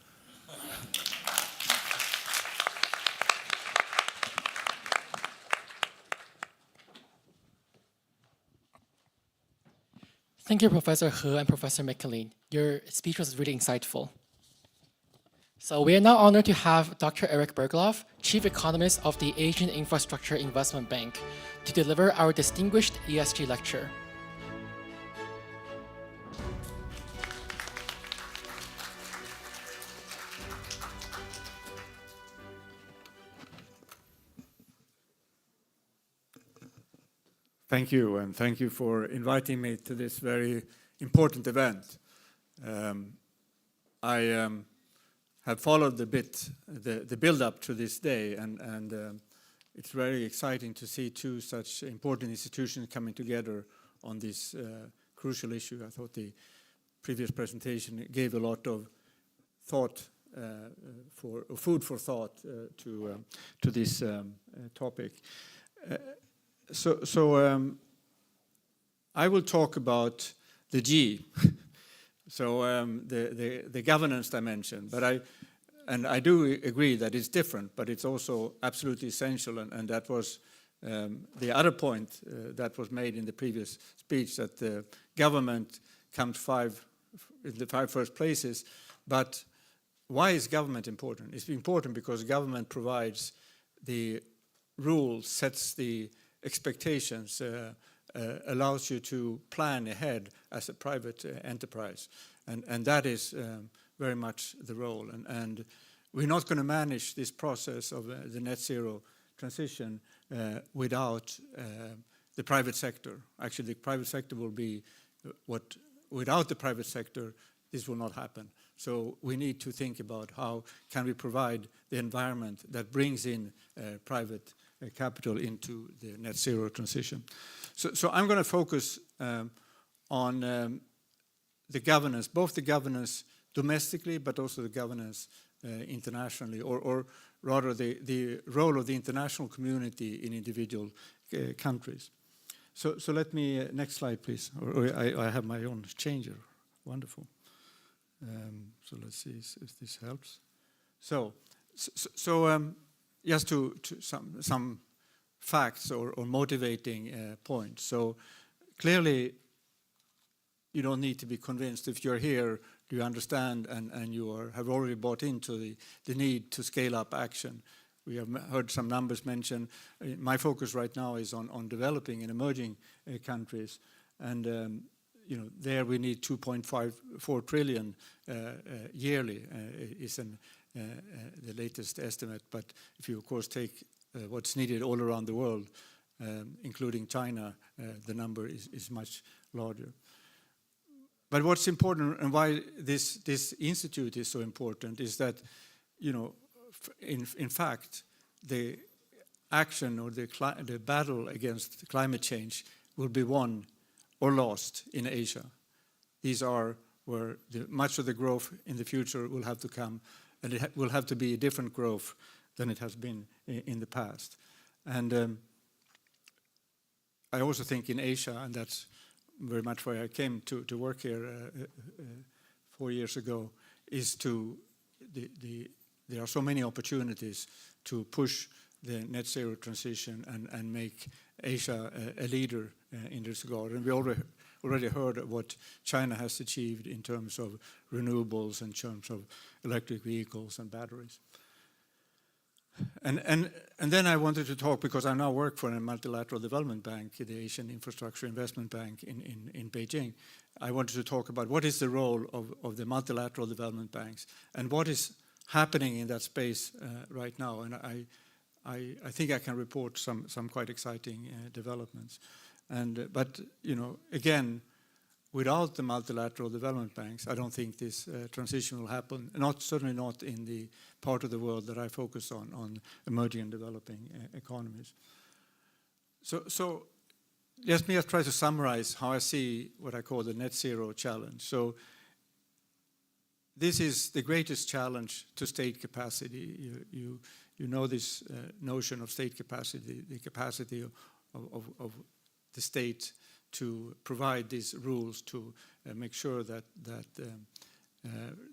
Thank you, Professor He and Professor MICHAELY. Your speech was really insightful. So we are now honored to have Dr. Erik BERGLÖF, Chief Economist of the Asian Infrastructure Investment Bank, to deliver our distinguished ESG lecture. Thank you, and thank you for inviting me to this very important event. I have followed the build-up to this day, and it's very exciting to see two such important institutions coming together on this crucial issue. I thought the previous presentation gave a lot of thought, food for thought to this topic. So I will talk about the G, so the governance dimension. But I do agree that it's different, but it's also absolutely essential. And that was the other point that was made in the previous speech, that the government comes in the five first places, but why is government important? It's important because government provides the rules, sets the expectations, allows you to plan ahead as a private enterprise. And that is very much the role. And we're not going to manage this process of the net zero transition without the private sector. Actually, the private sector will be without the private sector, this will not happen. So we need to think about how can we provide the environment that brings in private capital into the net zero transition. So I'm going to focus on the governance, both the governance domestically, but also the governance internationally, or rather the role of the international community in individual countries. So let me, next slide please, or I have my own changer, wonderful. So let's see if this helps. So just to some facts or motivating points. So clearly, you don't need to be convinced. If you're here, you understand and you have already bought into the need to scale up action. We have heard some numbers mentioned. My focus right now is on developing and emerging countries. And there we need 2.54 trillion yearly is the latest estimate. But if you, of course, take what's needed all around the world, including China, the number is much larger. But what's important and why this institute is so important is that, in fact, the action or the battle against climate change will be won or lost in Asia. These are where much of the growth in the future will have to come, and it will have to be a different growth than it has been in the past. And I also think in Asia, and that's very much why I came to work here 4 years ago, is there are so many opportunities to push the net zero transition and make Asia a leader in this regard. And we already heard what China has achieved in terms of renewables, in terms of electric vehicles and batteries. And then I wanted to talk, because I now work for a multilateral development bank, the Asian Infrastructure Investment Bank in Beijing. I wanted to talk about what is the role of the multilateral development banks and what is happening in that space right now. And I think I can report some quite exciting developments. But again, without the multilateral development banks, I don't think this transition will happen. Certainly not in the part of the world that I focus on emerging and developing economies. So let me just try to summarize how I see what I call the net zero challenge. So this is the greatest challenge to state capacity. You know this notion of state capacity, the capacity of the state to provide these rules to make sure that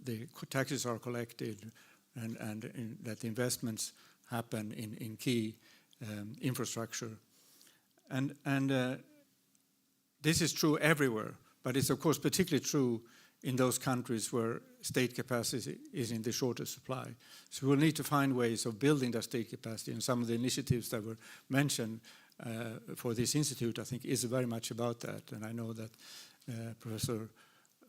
the taxes are collected and that investments happen in key infrastructure. And this is true everywhere, but it's of course particularly true in those countries where state capacity is in the shortest supply. So we'll need to find ways of building that state capacity, and some of the initiatives that were mentioned for this institute, I think, is very much about that. And I know that Professor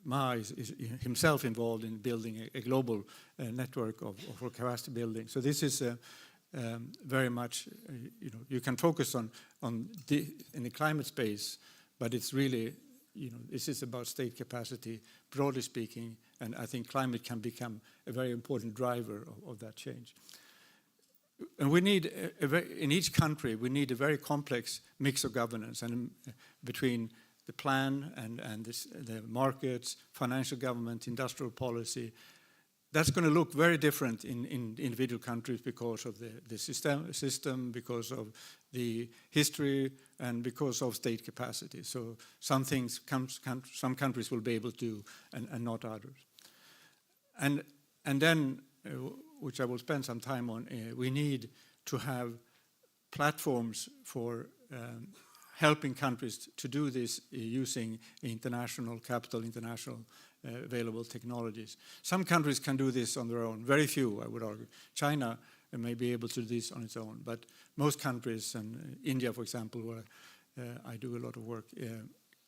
Ma is himself involved in building a global network for capacity building. So this is very much, you can focus on in the climate space, but it's really, this is about state capacity, broadly speaking, and I think climate can become a very important driver of that change. And we need, in each country, we need a very complex mix of governance, and between the plan and the markets, financial government, industrial policy. That's going to look very different in individual countries because of the system, because of the history, and because of state capacity. So some things some countries will be able to do, and not others. And then, which I will spend some time on, we need to have platforms for helping countries to do this using international capital, international available technologies. Some countries can do this on their own, very few, I would argue. China may be able to do this on its own, but most countries, and India, for example, where I do a lot of work,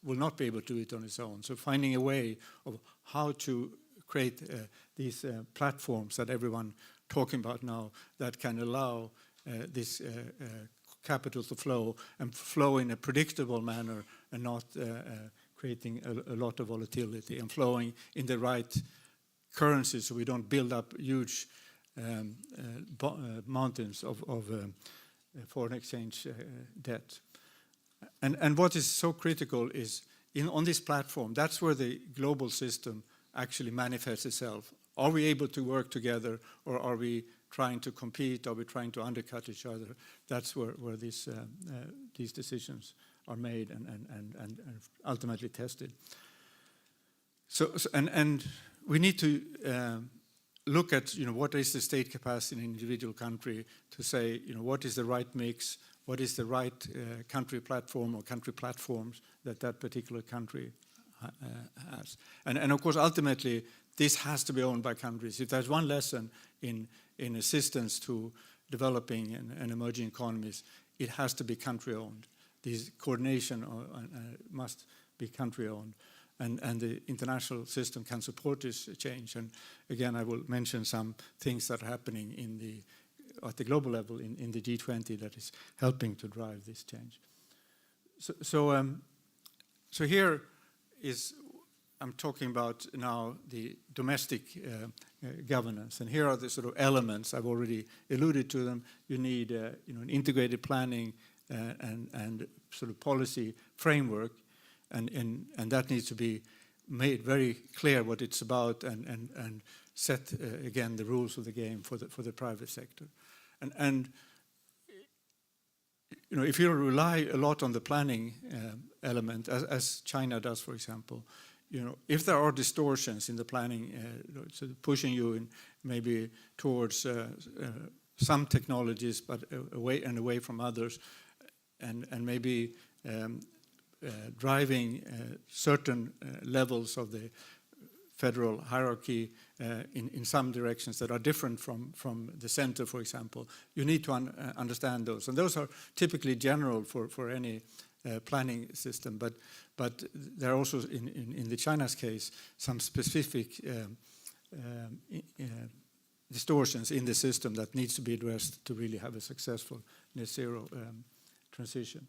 will not be able to do it on its own. So finding a way of how to create these platforms that everyone talking about now that can allow this capital to flow and flow in a predictable manner and not creating a lot of volatility, and flowing in the right currencies so we don't build up huge mountains of foreign exchange debt. And what is so critical is on this platform, that's where the global system actually manifests itself. Are we able to work together, or are we trying to compete? Are we trying to undercut each other? That's where these decisions are made and ultimately tested. And we need to look at what is the state capacity in an individual country to say what is the right mix, what is the right country platform or country platforms that particular country has. And of course, ultimately, this has to be owned by countries. If there's one lesson in assistance to developing and emerging economies, it has to be country-owned. This coordination must be country-owned. And the international system can support this change. And again, I will mention some things that are happening at the global level in the G20 that is helping to drive this change. So here is, I'm talking about now the domestic governance, and here are the sort of elements. I've already alluded to them. You need an integrated planning and sort of policy framework, and that needs to be made very clear what it's about, and set again the rules of the game for the private sector. And if you rely a lot on the planning element, as China does, for example, if there are distortions in the planning, so pushing you in maybe towards some technologies, but away from others, and maybe driving certain levels of the federal hierarchy in some directions that are different from the center, for example. You need to understand those. And those are typically general for any planning system, but there are also, in the China's case, some specific distortions in the system that needs to be addressed to really have a successful net zero transition.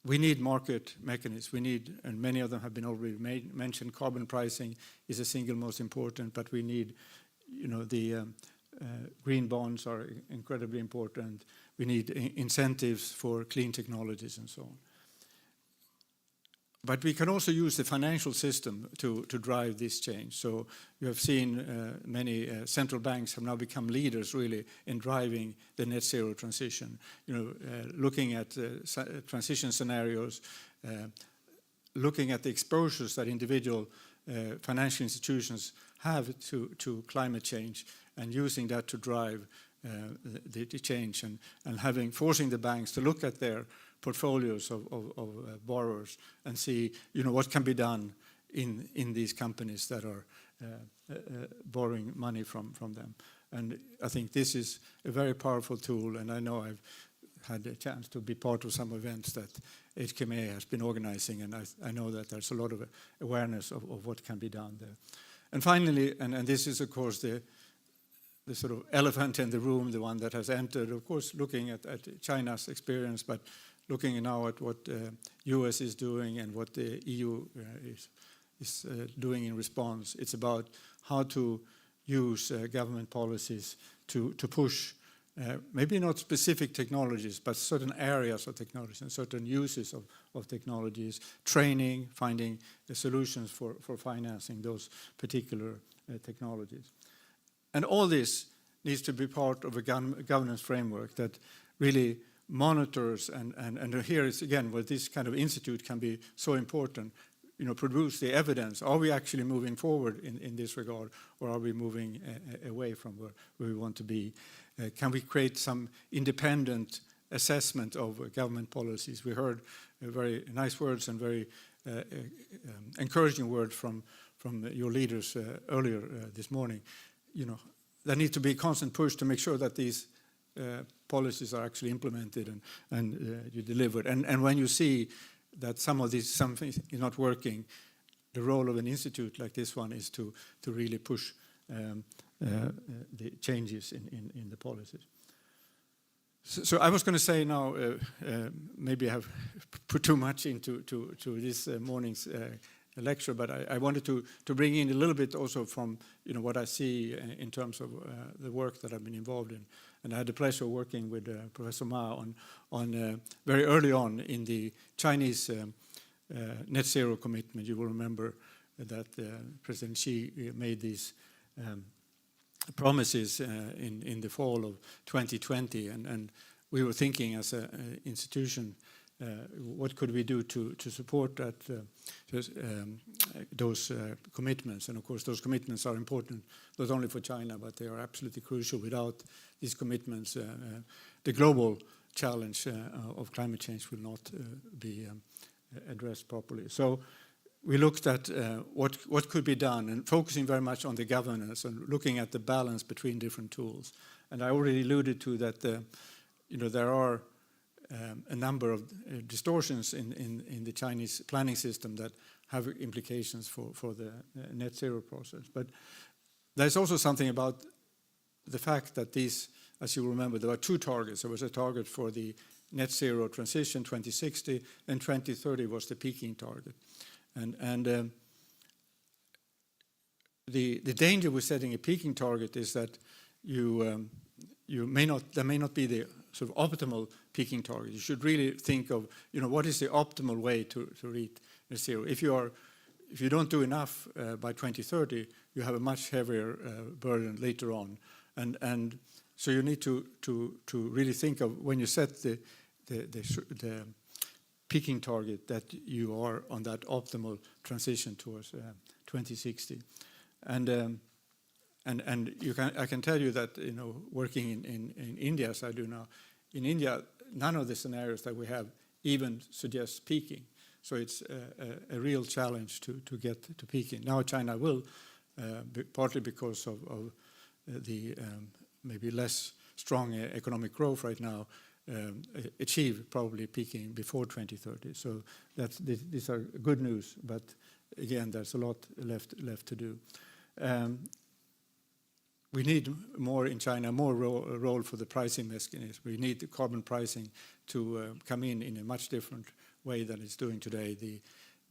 We need market mechanisms. We need, and many of them have been already mentioned, carbon pricing is the single most important, but we need, the green bonds are incredibly important. We need incentives for clean technologies and so on. But we can also use the financial system to drive this change. So you have seen many central banks have now become leaders really in driving the net zero transition. Looking at transition scenarios, looking at the exposures that individual financial institutions have to climate change, and using that to drive the change, and forcing the banks to look at their portfolios of borrowers and see, what can be done in these companies that are borrowing money from them. And I think this is a very powerful tool, and I know I've had a chance to be part of some events that HKMA has been organizing, and I know that there's a lot of awareness of what can be done there. And finally, and this is of course the sort of elephant in the room, the one that has entered, of course, looking at China's experience, but looking now at what US is doing and what the EU is doing in response. It's about how to use government policies to push maybe not specific technologies, but certain areas of technologies and certain uses of technologies, training, finding the solutions for financing those particular technologies. And all this needs to be part of a governance framework that really monitors, and here is again where this kind of institute can be so important, produce the evidence. Are we actually moving forward in this regard, or are we moving away from where we want to be? Can we create some independent assessment of government policies. We heard very nice words and very encouraging words from your leaders earlier this morning. You know, there needs to be a constant push to make sure that these policies are actually implemented and you delivered. And when you see that something is not working, the role of an institute like this one is to really push the changes in the policies. So I was going to say now, maybe I have put too much into this morning's lecture, but I wanted to bring in a little bit also from what I see in terms of the work that I've been involved in. And I had the pleasure of working with Professor Ma on very early on in the Chinese net zero commitment. You will remember that President Xi made these promises in the fall of 2020, and we were thinking as an institution, what could we do to support that those commitments? And of course, those commitments are important not only for China, but they are absolutely crucial. Without these commitments, the global challenge of climate change will not be addressed properly. So we looked at what could be done and focusing very much on the governance and looking at the balance between different tools. And I already alluded to that there are a number of distortions in the Chinese planning system that have implications for the net zero process. But there's also something about the fact that these, as you remember, there were two targets. There was a target for the net zero transition 2060, and 2030 was the peaking target. And the danger with setting a peaking target is that there may not be the sort of optimal peaking target. You should really think of what is the optimal way to reach net zero. If you don't do enough by 2030, you have a much heavier burden later on, and so you need to really think of when you set the peaking target that you are on that optimal transition towards 2060, and I can tell you that working in India as I do now, in India none of the scenarios that we have even suggest peaking. So it's a real challenge to get to peaking. Now China will, partly because of the maybe less strong economic growth right now, achieve probably peaking before 2030. So these are good news, but again, there's a lot left to do. We need more in China, more role for the pricing mechanism. We need the carbon pricing to come in a much different way than it's doing today.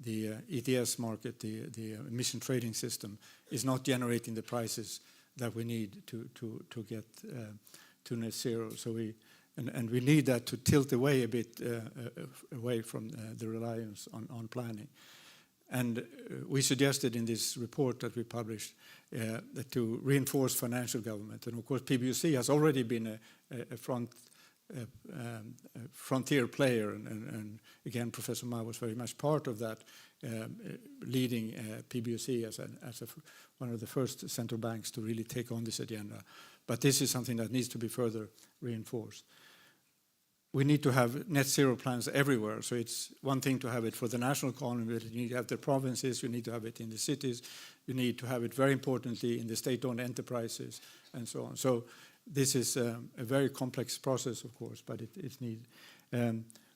The ETS market, the emission trading system, is not generating the prices that we need to get to net zero. So we need that to tilt away a bit away from the reliance on planning. And we suggested in this report that we published that to reinforce financial government. And of course, PBOC has already been a frontier player. And again, Professor Ma was very much part of that, leading PBOC as one of the first central banks to really take on this agenda. But this is something that needs to be further reinforced. We need to have net zero plans everywhere. So it's one thing to have it for the national economy, but you need to have the provinces, you need to have it in the cities, you need to have it very importantly in the state-owned enterprises and so on. So this is a very complex process, of course, but it's needed.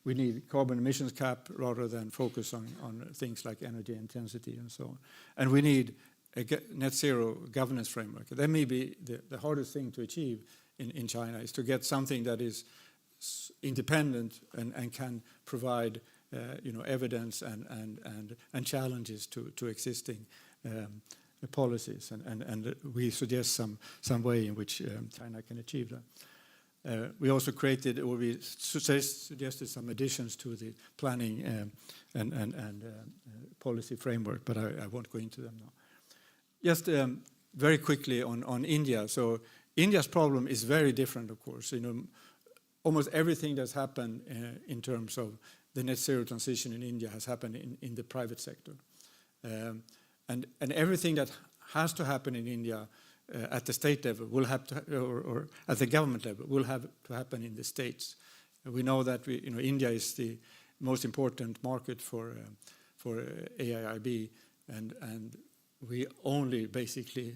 We need carbon emissions cap rather than focus on things like energy intensity and so on. And we need a net zero governance framework. That may be the hardest thing to achieve in China, is to get something that is independent and can provide evidence and challenges to existing policies, and we suggest some way in which China can achieve that. We also created, or we suggested some additions to the planning and policy framework, but I won't go into them now. Just very quickly on India. So India's problem is very different, of course. Almost everything that's happened in terms of the net zero transition in India has happened in the private sector. And everything that has to happen in India at the state level will have to, or at the government level, will have to happen in the states We know that India is the most important market for AIIB, and we only basically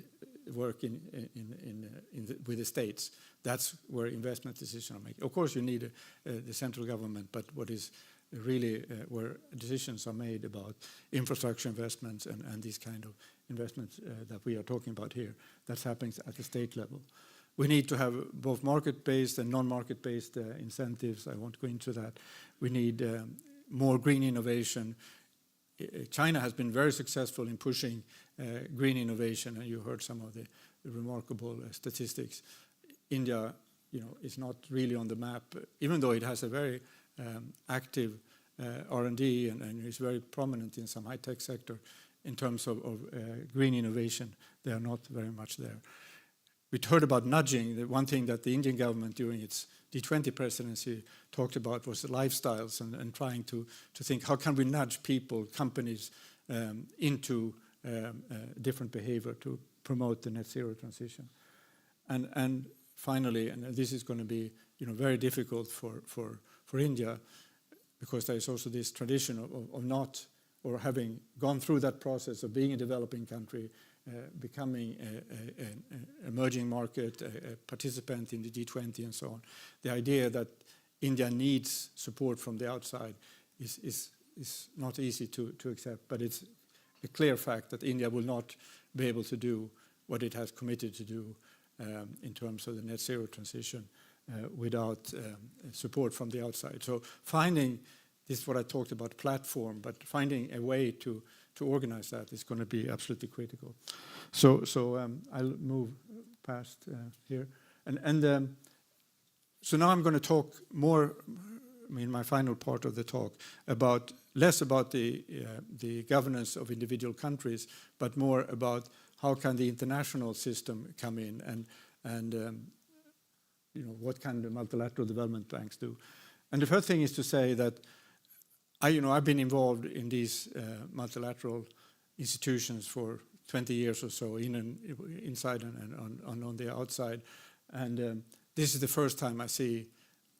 work with the states. That's where investment decisions are made. Of course, you need the central government, but what is really where decisions are made about infrastructure investments and these kind of investments that we are talking about here, that's happening at the state level. We need to have both market-based and non-market-based incentives. I won't go into that. We need more green innovation. China has been very successful in pushing green innovation, and you heard some of the remarkable statistics. India, is not really on the map, even though it has a very active R&D and is very prominent in some high-tech sector. In terms of green innovation, they are not very much there. We heard about nudging. The one thing that the Indian government during its G20 presidency talked about was the lifestyles and trying to think how can we nudge people, companies into different behavior to promote the net zero transition. And finally, and this is going to be very difficult for India, because there is also this tradition of not, or having gone through that process of being a developing country, becoming an emerging market, a participant in the G20 and so on. The idea that India needs support from the outside is not easy to accept, but it's a clear fact that India will not be able to do what it has committed to do in terms of the net zero transition without support from the outside. So finding, this is what I talked about, platform, but finding a way to organize that is going to be absolutely critical. So I'll move past here. So now I'm going to talk more, my final part of the talk, less about the governance of individual countries, but more about how can the international system come in and what can the multilateral development banks do. And the first thing is to say that I've been involved in these multilateral institutions for 20 years or so, inside and on the outside. And this is the first time I see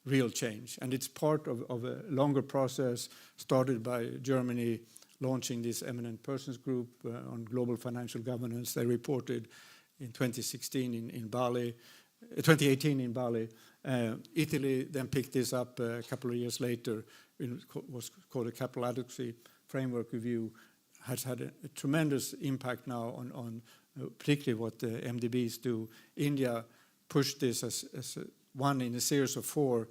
real change. And it's part of a longer process started by Germany launching this eminent persons group on global financial governance. They reported in 2016 in Bali, 2018 in Bali. Italy then picked this up a couple of years later. It was called a capital adequacy framework review. Has had a tremendous impact now on particularly what the MDBs do. India pushed this as one in a series of 4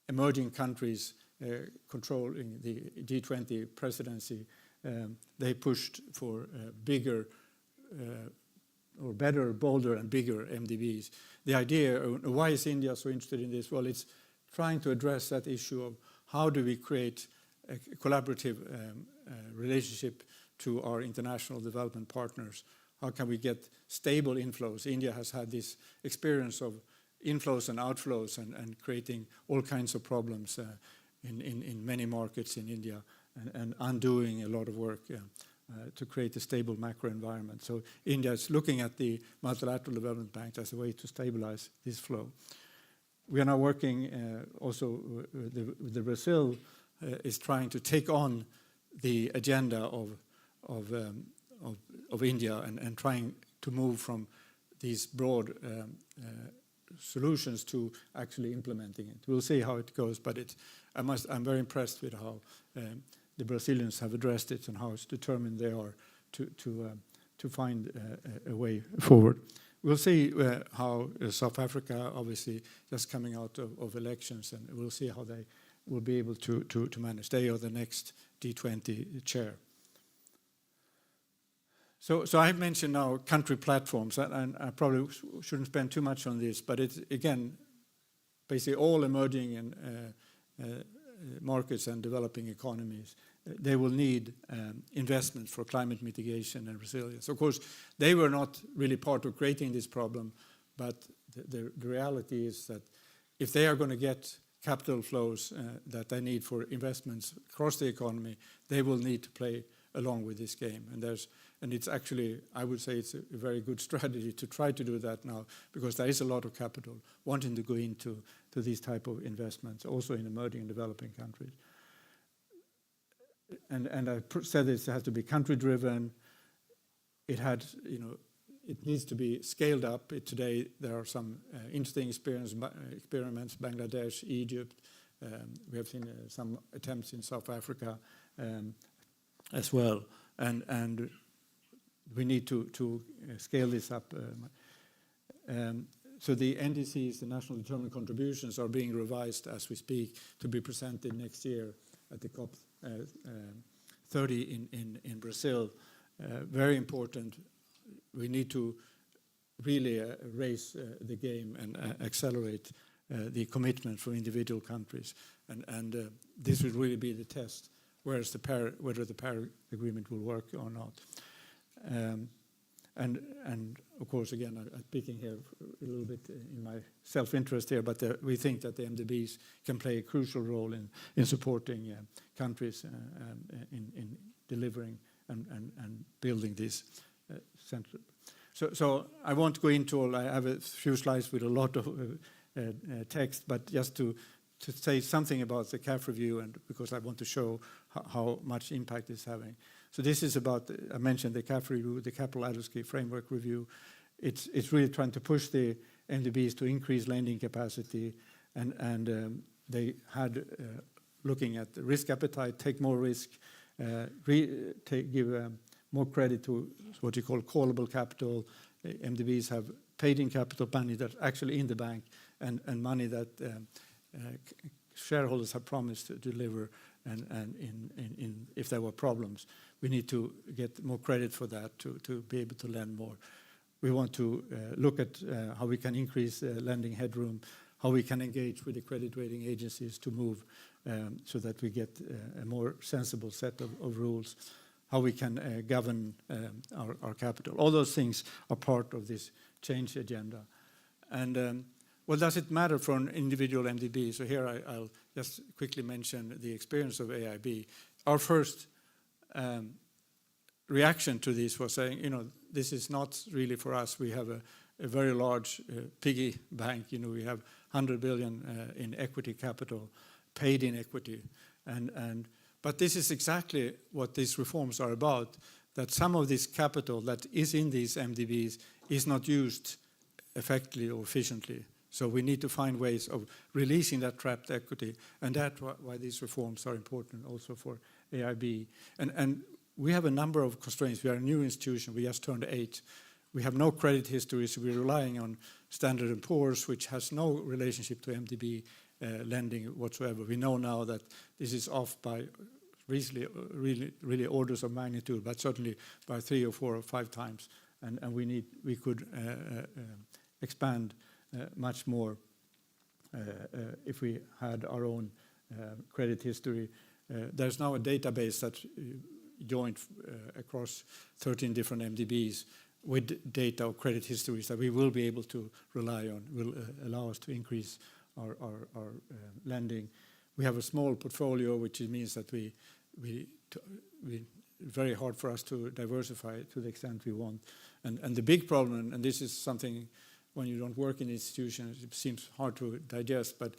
emerging countries controlling the G20 presidency. They pushed for bigger or better, bolder and bigger MDBs. The idea, why is India so interested in this? Well, it's trying to address that issue of how do we create a collaborative relationship to our international development partners. How can we get stable inflows? India has had this experience of inflows and outflows and creating all kinds of problems in many markets in India and undoing a lot of work to create a stable macro environment. So India is looking at the multilateral development bank as a way to stabilize this flow. We are now working also with the Brazil is trying to take on the agenda of India and trying to move from these broad solutions to actually implementing it. We'll see how it goes, but I'm very impressed with how the Brazilians have addressed it and how determined they are to find a way forward. We'll see how South Africa, obviously just coming out of elections, and we'll see how they will be able to manage. They are the next G20 chair. So I've mentioned now country platforms, and I probably shouldn't spend too much on this, but it's, again, basically all emerging and markets and developing economies. They will need investment for climate mitigation and resilience. Of course, they were not really part of creating this problem, but the reality is that if they are going to get capital flows that they need for investments across the economy, they will need to play along with this game. And there's And it's actually, I would say it's a very good strategy to try to do that now, because there is a lot of capital wanting to go into these type of investments, also in emerging and developing countries. And I said this has to be country-driven. It had, it needs to be scaled up. Today there are some interesting experiments, Bangladesh, Egypt. We have seen some attempts in South Africa as well. And we need to scale this up. So the NDCs, the National Determined Contributions, are being revised as we speak to be presented next year at the COP 30 in Brazil. Very important. We need to really raise the game and accelerate the commitment for individual countries. And this will really be the test, whether the Paris Agreement will work or not. And of course, again, I'm speaking here a little bit in my self-interest here, but we think that the MDBs can play a crucial role in supporting countries in delivering and building this center. So I won't go into all. I have a few slides with a lot of text, but just to say something about the CAF review, and because I want to show how much impact it's having. So this is about, I mentioned the CAF review, the Capital Adequacy Framework Review. It's really trying to push the MDBs to increase lending capacity, and they had looking at the risk appetite, take more risk, give more credit to what you call callable capital. MDBs have paid-in capital, money that's actually in the bank, and money that shareholders have promised to deliver, and if there were problems. We need to get more credit for that to be able to lend more. We want to look at how we can increase lending headroom, how we can engage with the credit rating agencies to move so that we get a more sensible set of rules, how we can govern our capital. All those things are part of this change agenda. And what does it matter for an individual MDB? So here I'll just quickly mention the experience of AIIB. Our first reaction to this was saying, this is not really for us. We have a very large piggy bank. We have 100 billion in equity capital, paid in equity. But this is exactly what these reforms are about, that some of this capital that is in these MDBs is not used effectively or efficiently. So we need to find ways of releasing that trapped equity, and that's why these reforms are important also for AIIB. And we have a number of constraints. We are a new institution. We just turned 8. We have no credit history, so we're relying on Standard & Poor's, which has no relationship to MDB lending whatsoever. We know now that this is off by really orders of magnitude, but certainly by 3 or 4 or 5 times. And we could expand much more if we had our own credit history. There's now a database that's joined across 13 different MDBs with data or credit histories that we will be able to rely on, will allow us to increase our lending. We have a small portfolio, which means that we very hard for us to diversify to the extent we want. And the big problem, and this is something when you don't work in institutions, it seems hard to digest, but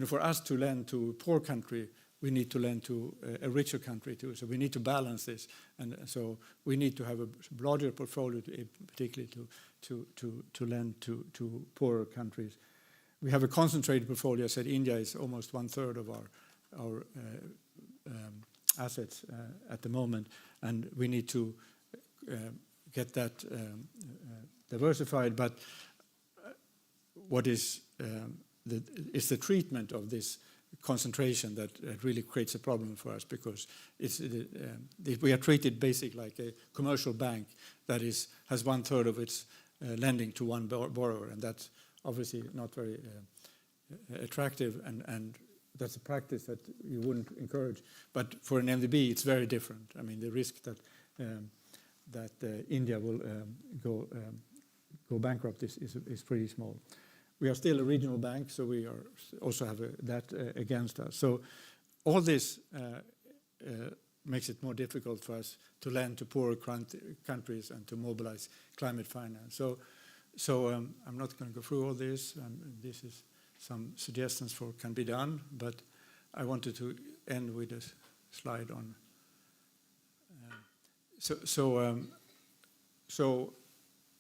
for us to lend to a poor country, we need to lend to a richer country too. So we need to balance this, and so we need to have a larger portfolio, particularly to lend to poorer countries. We have a concentrated portfolio. I said India is almost 1/3 of our assets at the moment, and we need to get that diversified. But what is the treatment of this concentration that really creates a problem for us, because we are treated basically like a commercial bank that has 1/3 of its lending to one borrower, and that's obviously not very attractive, and that's a practice that you wouldn't encourage. But for an MDB, it's very different. I mean, the risk that India will go bankrupt is pretty small. We are still a regional bank, so we also have that against us. So all this makes it more difficult for us to lend to poorer countries and to mobilize climate finance. So I'm not going to go through all this. This is some suggestions for can be done, but I wanted to end with a slide on.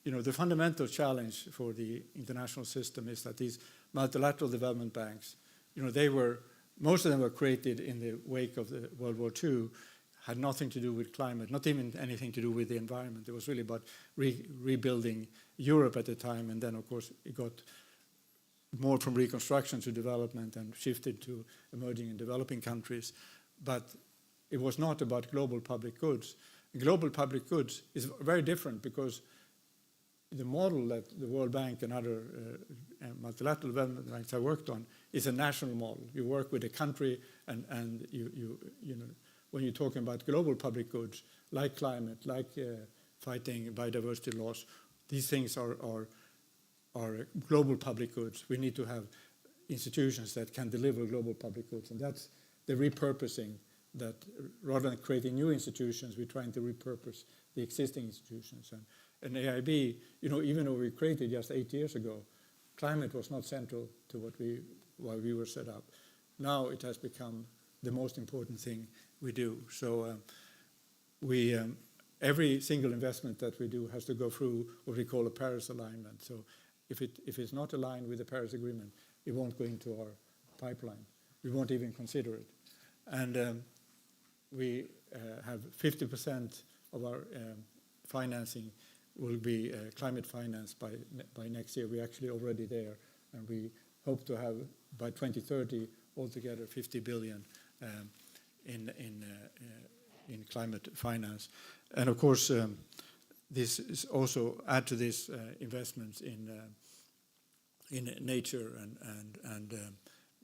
The fundamental challenge for the international system is that these multilateral development banks, most of them were created in the wake of the World War II, had nothing to do with climate, not even anything to do with the environment. It was really about rebuilding Europe at the time, and then of course it got more from reconstruction to development and shifted to emerging and developing countries. But it was not about global public goods. Global public goods is very different because the model that the World Bank and other multilateral development banks have worked on is a national model. You work with a country, and you know, when you're talking about global public goods like climate, like fighting biodiversity loss, these things are global public goods. We need to have institutions that can deliver global public goods, and that's the repurposing. That rather than creating new institutions, we're trying to repurpose the existing institutions. And AIIB, even though we created just 8 years ago, climate was not central to why we were set up. Now it has become the most important thing we do. So every single investment that we do has to go through what we call a Paris alignment. So if it's not aligned with the Paris Agreement, it won't go into our pipeline. We won't even consider it. And we have 50% of our financing will be climate finance by next year. We're actually already there, and we hope to have by 2030 altogether 50 billion in climate finance. And of course, this is also add to this investments in nature and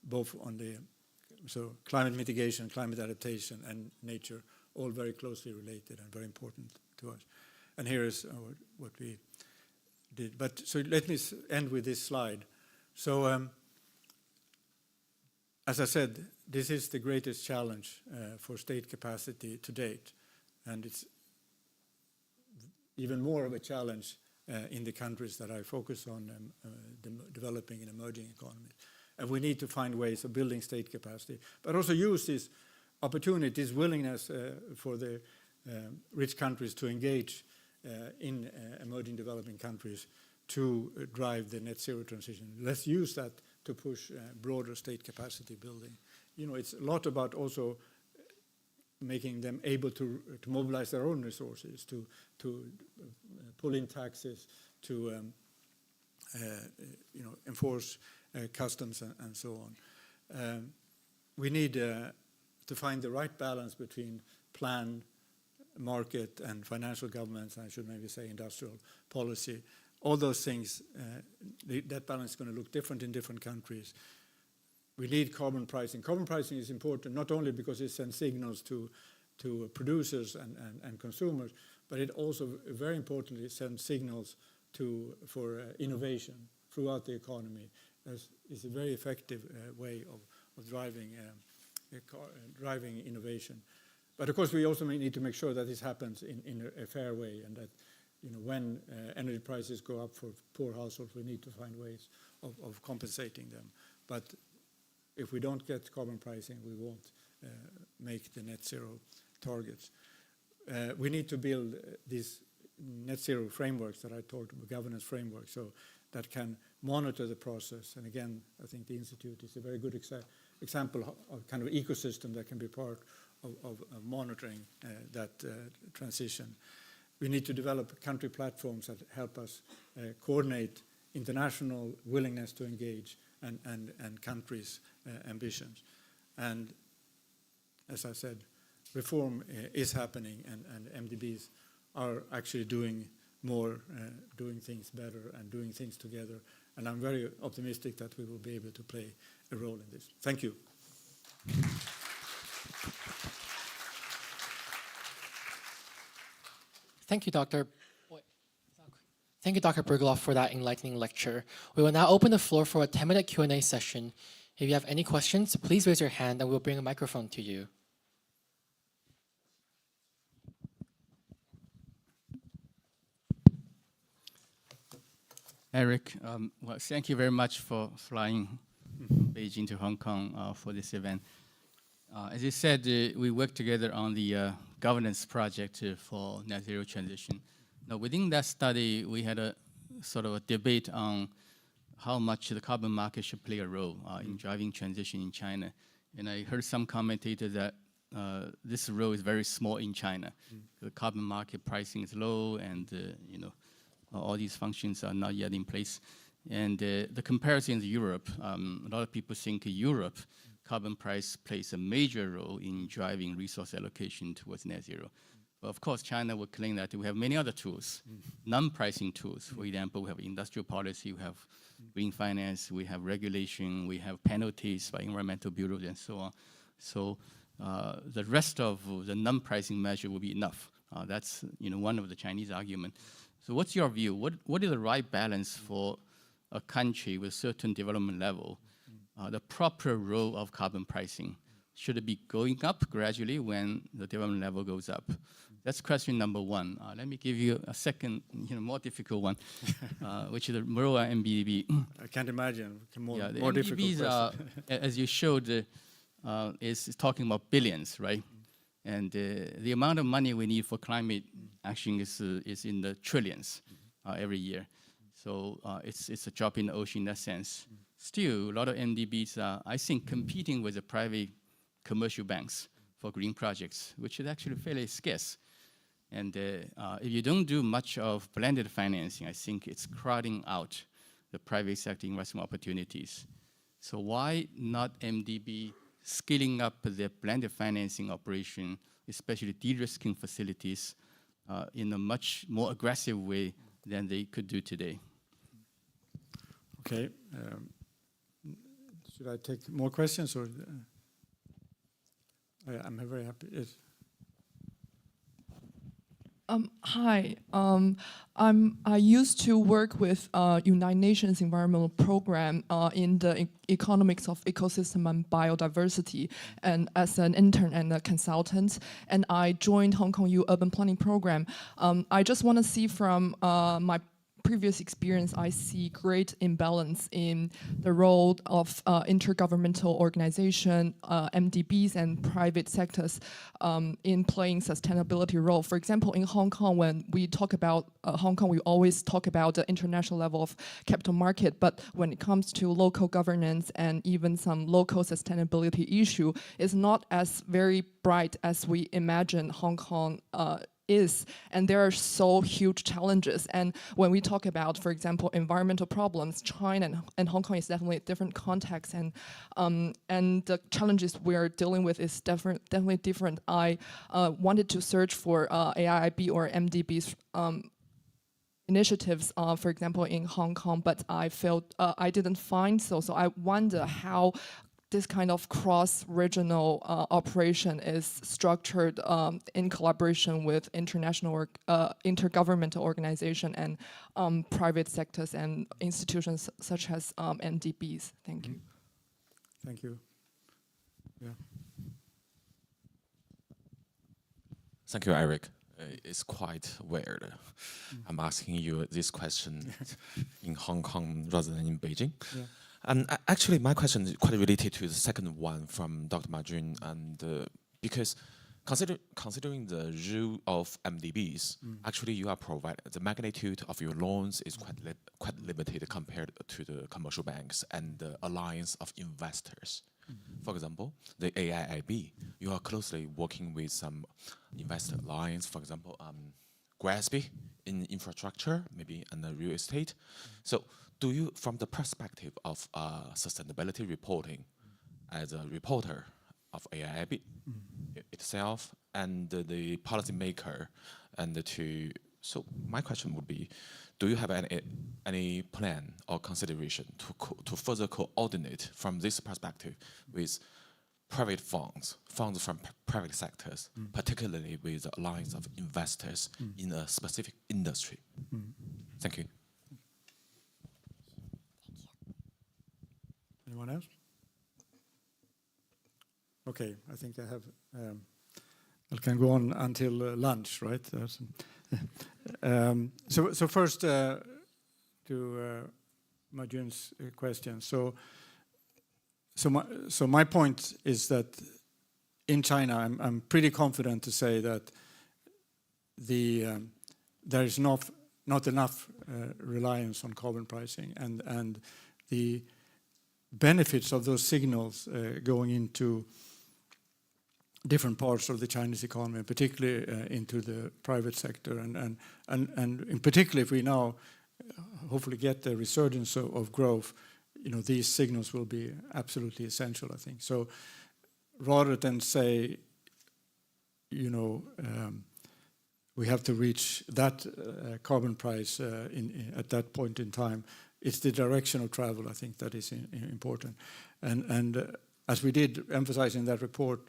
both on the climate mitigation, climate adaptation, and nature, all very closely related and very important to us. And here is what we did. But so let me end with this slide. So as I said, this is the greatest challenge for state capacity to date. And it's even more of a challenge in the countries that I focus on, developing and emerging economies. And we need to find ways of building state capacity, but also use this opportunity, this willingness for the rich countries to engage in emerging developing countries to drive the net zero transition. Let's use that to push broader state capacity building. It's a lot about also making them able to mobilize their own resources, to pull in taxes, to enforce customs and so on. We need to find the right balance between planned market and financial governments, I should maybe say industrial policy. All those things, that balance is going to look different in different countries. We need carbon pricing. Carbon pricing is important not only because it sends signals to producers and consumers, but it also very importantly sends signals for innovation throughout the economy. It's a very effective way of driving innovation. But of course, we also need to make sure that this happens in a fair way, and that when energy prices go up for poor households, we need to find ways of compensating them. But if we don't get carbon pricing, we won't make the net zero targets. We need to build these net zero frameworks that I talked about, governance frameworks, so that can monitor the process. And again, I think the Institute is a very good example of kind of ecosystem that can be part of monitoring that transition. We need to develop country platforms that help us coordinate international willingness to engage and countries' ambitions. And as I said, reform is happening, and MDBs are actually doing more, doing things better and doing things together. And I'm very optimistic that we will be able to play a role in this. Thank you. Thank you, Dr. BERGLÖF, for that enlightening lecture. We will now open the floor for a 10-minute Q&A session. If you have any questions, please raise your hand and we'll bring a microphone to you. Eric, well, thank you very much for flying from Beijing to Hong Kong for this event. As you said, we worked together on the governance project for net zero transition. Now, within that study, we had a sort of a debate on how much the carbon market should play a role in driving transition in China. And I heard some commentators that this role is very small in China. The carbon market pricing is low, and you know, all these functions are not yet in place. And the comparison in Europe, a lot of people think Europe carbon price plays a major role in driving resource allocation towards net zero. But of course, China will claim that we have many other tools, non-pricing tools. For example, we have industrial policy, we have green finance, we have regulation, we have penalties by environmental bureaus and so on. So the rest of the non-pricing measure will be enough. That's one of the Chinese arguments. So what's your view? What is the right balance for a country with certain development level? The proper role of carbon pricing? Should it be going up gradually when the development level goes up? That's question number one. Let me give you a second, more difficult one, which is the role of MDB. I can't imagine. More MDBs difficult question. As you showed, is talking about billions, right? And the amount of money we need for climate action is in the trillions every year. So it's a drop in the ocean in that sense. Still, a lot of MDBs are, I think, competing with the private commercial banks for green projects, which is actually fairly scarce. And if you don't do much of blended financing, I think it's crowding out the private sector investment opportunities. So why not MDB scaling up their blended financing operation, especially de-risking facilities, in a much more aggressive way than they could do today? Okay. Should I take more questions, or? I'm very happy. Yes. Hi. I used to work with United Nations Environmental Program in the economics of ecosystem and biodiversity, and as an intern and a consultant. And I joined Hong Kong U Urban Planning Program. I just want to see from my previous experience, I see great imbalance in the role of intergovernmental organization, MDBs, and private sectors in playing sustainability role. For example, in Hong Kong, when we talk about Hong Kong, we always talk about the international level of capital market, but when it comes to local governance and even some local sustainability issue, it's not as very bright as we imagine Hong Kong is, and there are so huge challenges. And when we talk about, for example, environmental problems, China and Hong Kong is definitely a different context, and the challenges we're dealing with is definitely different. I wanted to search for AIIB or MDB's initiatives, for example, in Hong Kong, but I didn't find so. So I wonder how this kind of cross-regional operation is structured in collaboration with international intergovernmental organization and private sectors and institutions such as MDBs. Thank you. Thank you. Yeah. Thank you, Eric. It's quite weird. I'm asking you this question in Hong Kong rather than in Beijing. Yeah. And actually, my question is quite related to the second one from Dr. Ma Jun, and because considering the role of MDBs, actually you are provided the magnitude of your loans is quite limited compared to the commercial banks and the alliance of investors. For example, the AIIB, you are closely working with some investor alliance, for example, GRASB in infrastructure, maybe in the real estate. So do you, from the perspective of sustainability reporting, as a reporter of AIIB itself and the policymaker, so my question would be, do you have any plan or consideration to further coordinate from this perspective with private funds from private sectors, particularly with the alliance of investors in a specific industry? Thank you. Anyone else? Okay, I think I have. I can go on until lunch, right? So first, Majun's question. So my point is that in China, I'm pretty confident to say that there is not enough reliance on carbon pricing, and the benefits of those signals going into different parts of the Chinese economy, particularly into the private sector, and in particular, if we now hopefully get the resurgence of growth, these signals will be absolutely essential, I think. So rather than say, we have to reach that carbon price at that point in time, it's the direction of travel, I think, that is important. And as we did emphasize in that report,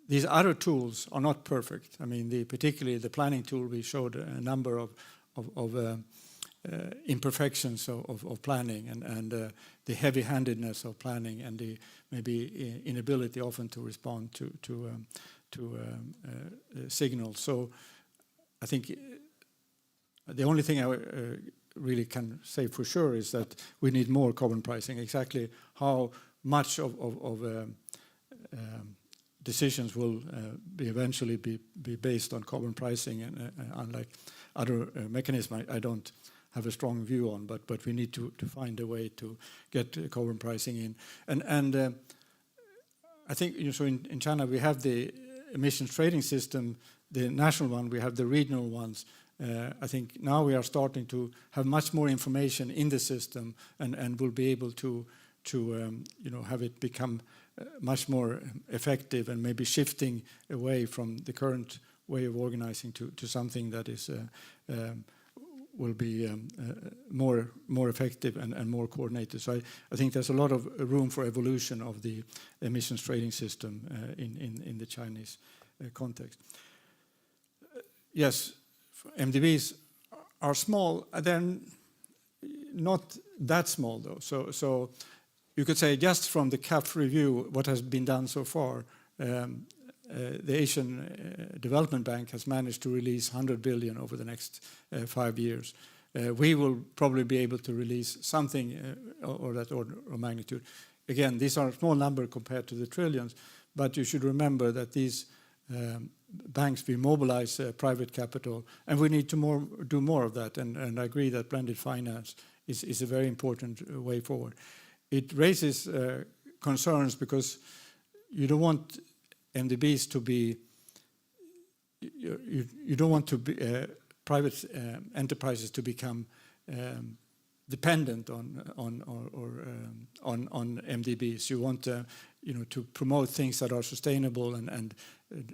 these other tools are not perfect. I mean, particularly the planning tool, we showed a number of imperfections of planning and the heavy-handedness of planning and the maybe inability often to respond to signals. So I think the only thing I really can say for sure is that we need more carbon pricing. Exactly how much of decisions will eventually be based on carbon pricing, and unlike other mechanisms, I don't have a strong view on, but we need to find a way to get carbon pricing in. And I think so in China we have the emissions trading system, the national one, we have the regional ones. I think now we are starting to have much more information in the system, and we'll be able to have it become much more effective, and maybe shifting away from the current way of organizing to something that is will be more effective and more coordinated. So I think there's a lot of room for evolution of the emissions trading system in the Chinese context. Yes, MDBs are small. They're not that small, though. So you could say just from the CAF review, what has been done so far, the Asian Development Bank has managed to release 100 billion over the next 5 years. We will probably be able to release something or that order of magnitude. Again, these are a small number compared to the trillions, but you should remember that these banks, we mobilize private capital, and we need to do more of that. And I agree that blended finance is a very important way forward. It raises concerns because you don't want MDBs to be, you don't want to be private enterprises to become dependent on MDBs. You want to promote things that are sustainable and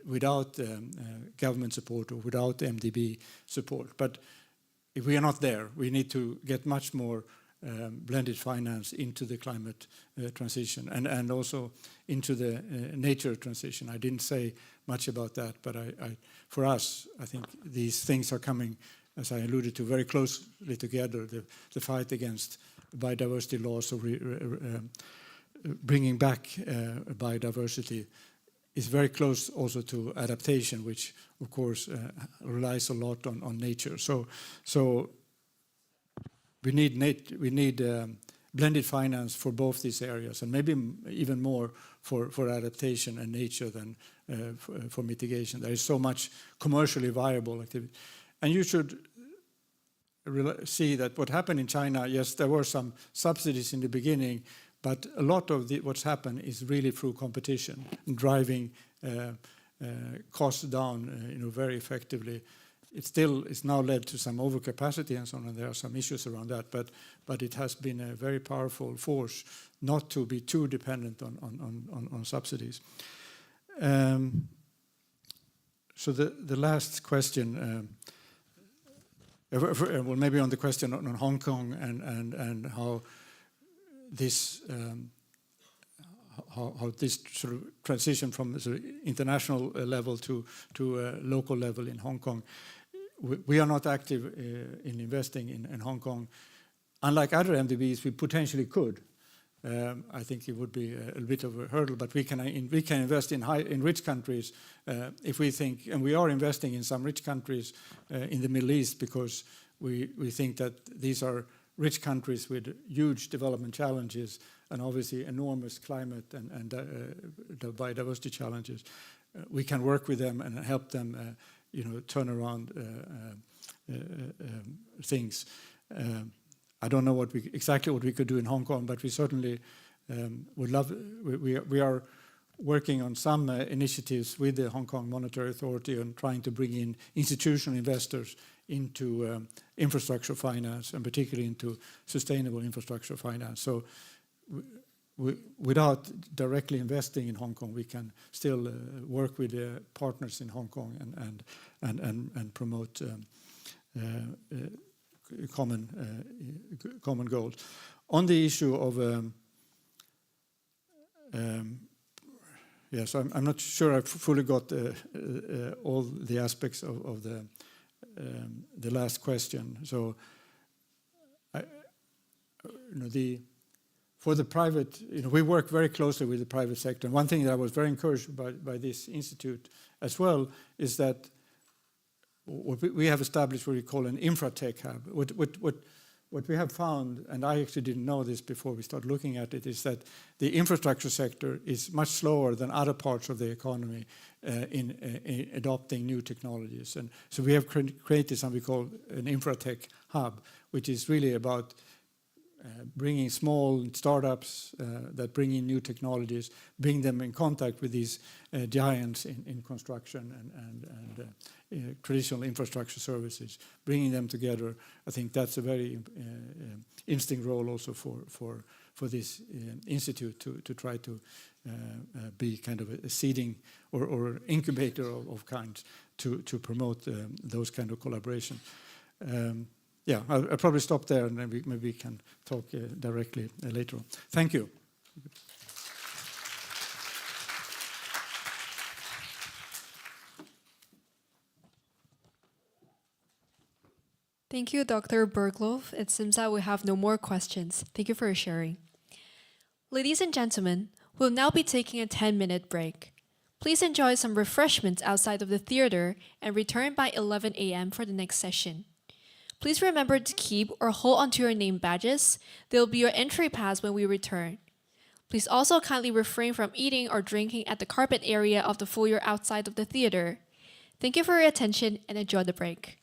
without government support or without MDB support. But if we are not there, we need to get much more blended finance into the climate transition and also into the nature transition. I didn't say much about that, but for us, I think these things are coming, as I alluded to, very closely together. The fight against biodiversity loss, so bringing back biodiversity, is very close also to adaptation, which of course relies a lot on nature. So we need blended finance for both these areas, and maybe even more for adaptation and nature than for mitigation. There is so much commercially viable activity. And you should see that what happened in China, yes, there were some subsidies in the beginning, but a lot of what's happened is really through competition, driving costs down very effectively. It still is now led to some overcapacity and so on, and there are some issues around that, but it has been a very powerful force not to be too dependent on subsidies. So the last question, well, maybe on the question on Hong Kong and how this sort of transition from sort of international level to local level in Hong Kong. We are not active in investing in Hong Kong. Unlike other MDBs, we potentially could. I think it would be a bit of a hurdle, but we can invest in rich countries if we think, and we are investing in some rich countries in the Middle East because we think that these are rich countries with huge development challenges and obviously enormous climate and the biodiversity challenges. We can work with them and help them, turn around things. I don't know exactly what we could do in Hong Kong, but we certainly would love. We are working on some initiatives with the Hong Kong Monetary Authority and trying to bring in institutional investors into infrastructure finance, and particularly into sustainable infrastructure finance. So without directly investing in Hong Kong, we can still work with partners in Hong Kong and promote common goals. On the issue of so I'm not sure I fully got all the aspects of the last question. So, for the private, we work very closely with the private sector. And one thing that I was very encouraged by this institute as well is that we have established what we call an infratech hub. What we have found, and I actually didn't know this before we started looking at it, is that the infrastructure sector is much slower than other parts of the economy in adopting new technologies. And so we have created something we call an infratech hub, which is really about bringing small startups that bring in new technologies, bring them in contact with these giants in construction and traditional infrastructure services, bringing them together. I think that's a very interesting role also for this institute to try to be kind of a seeding or incubator of kinds to promote those kind of collaboration. I'll probably stop there, and then maybe we can talk directly later on. Thank you. Thank you, Dr. BERGLÖF. It seems that we have no more questions. Thank you for your sharing. Ladies and gentlemen, we'll now be taking a 10-minute break. Please enjoy some refreshments outside of the theater and return by 11 a.m. for the next session. Please remember to keep or hold onto your name badges. They'll be your entry pass when we return. Please also kindly refrain from eating or drinking at the carpet area of the foyer outside of the theater. Thank you for your attention and enjoy the break.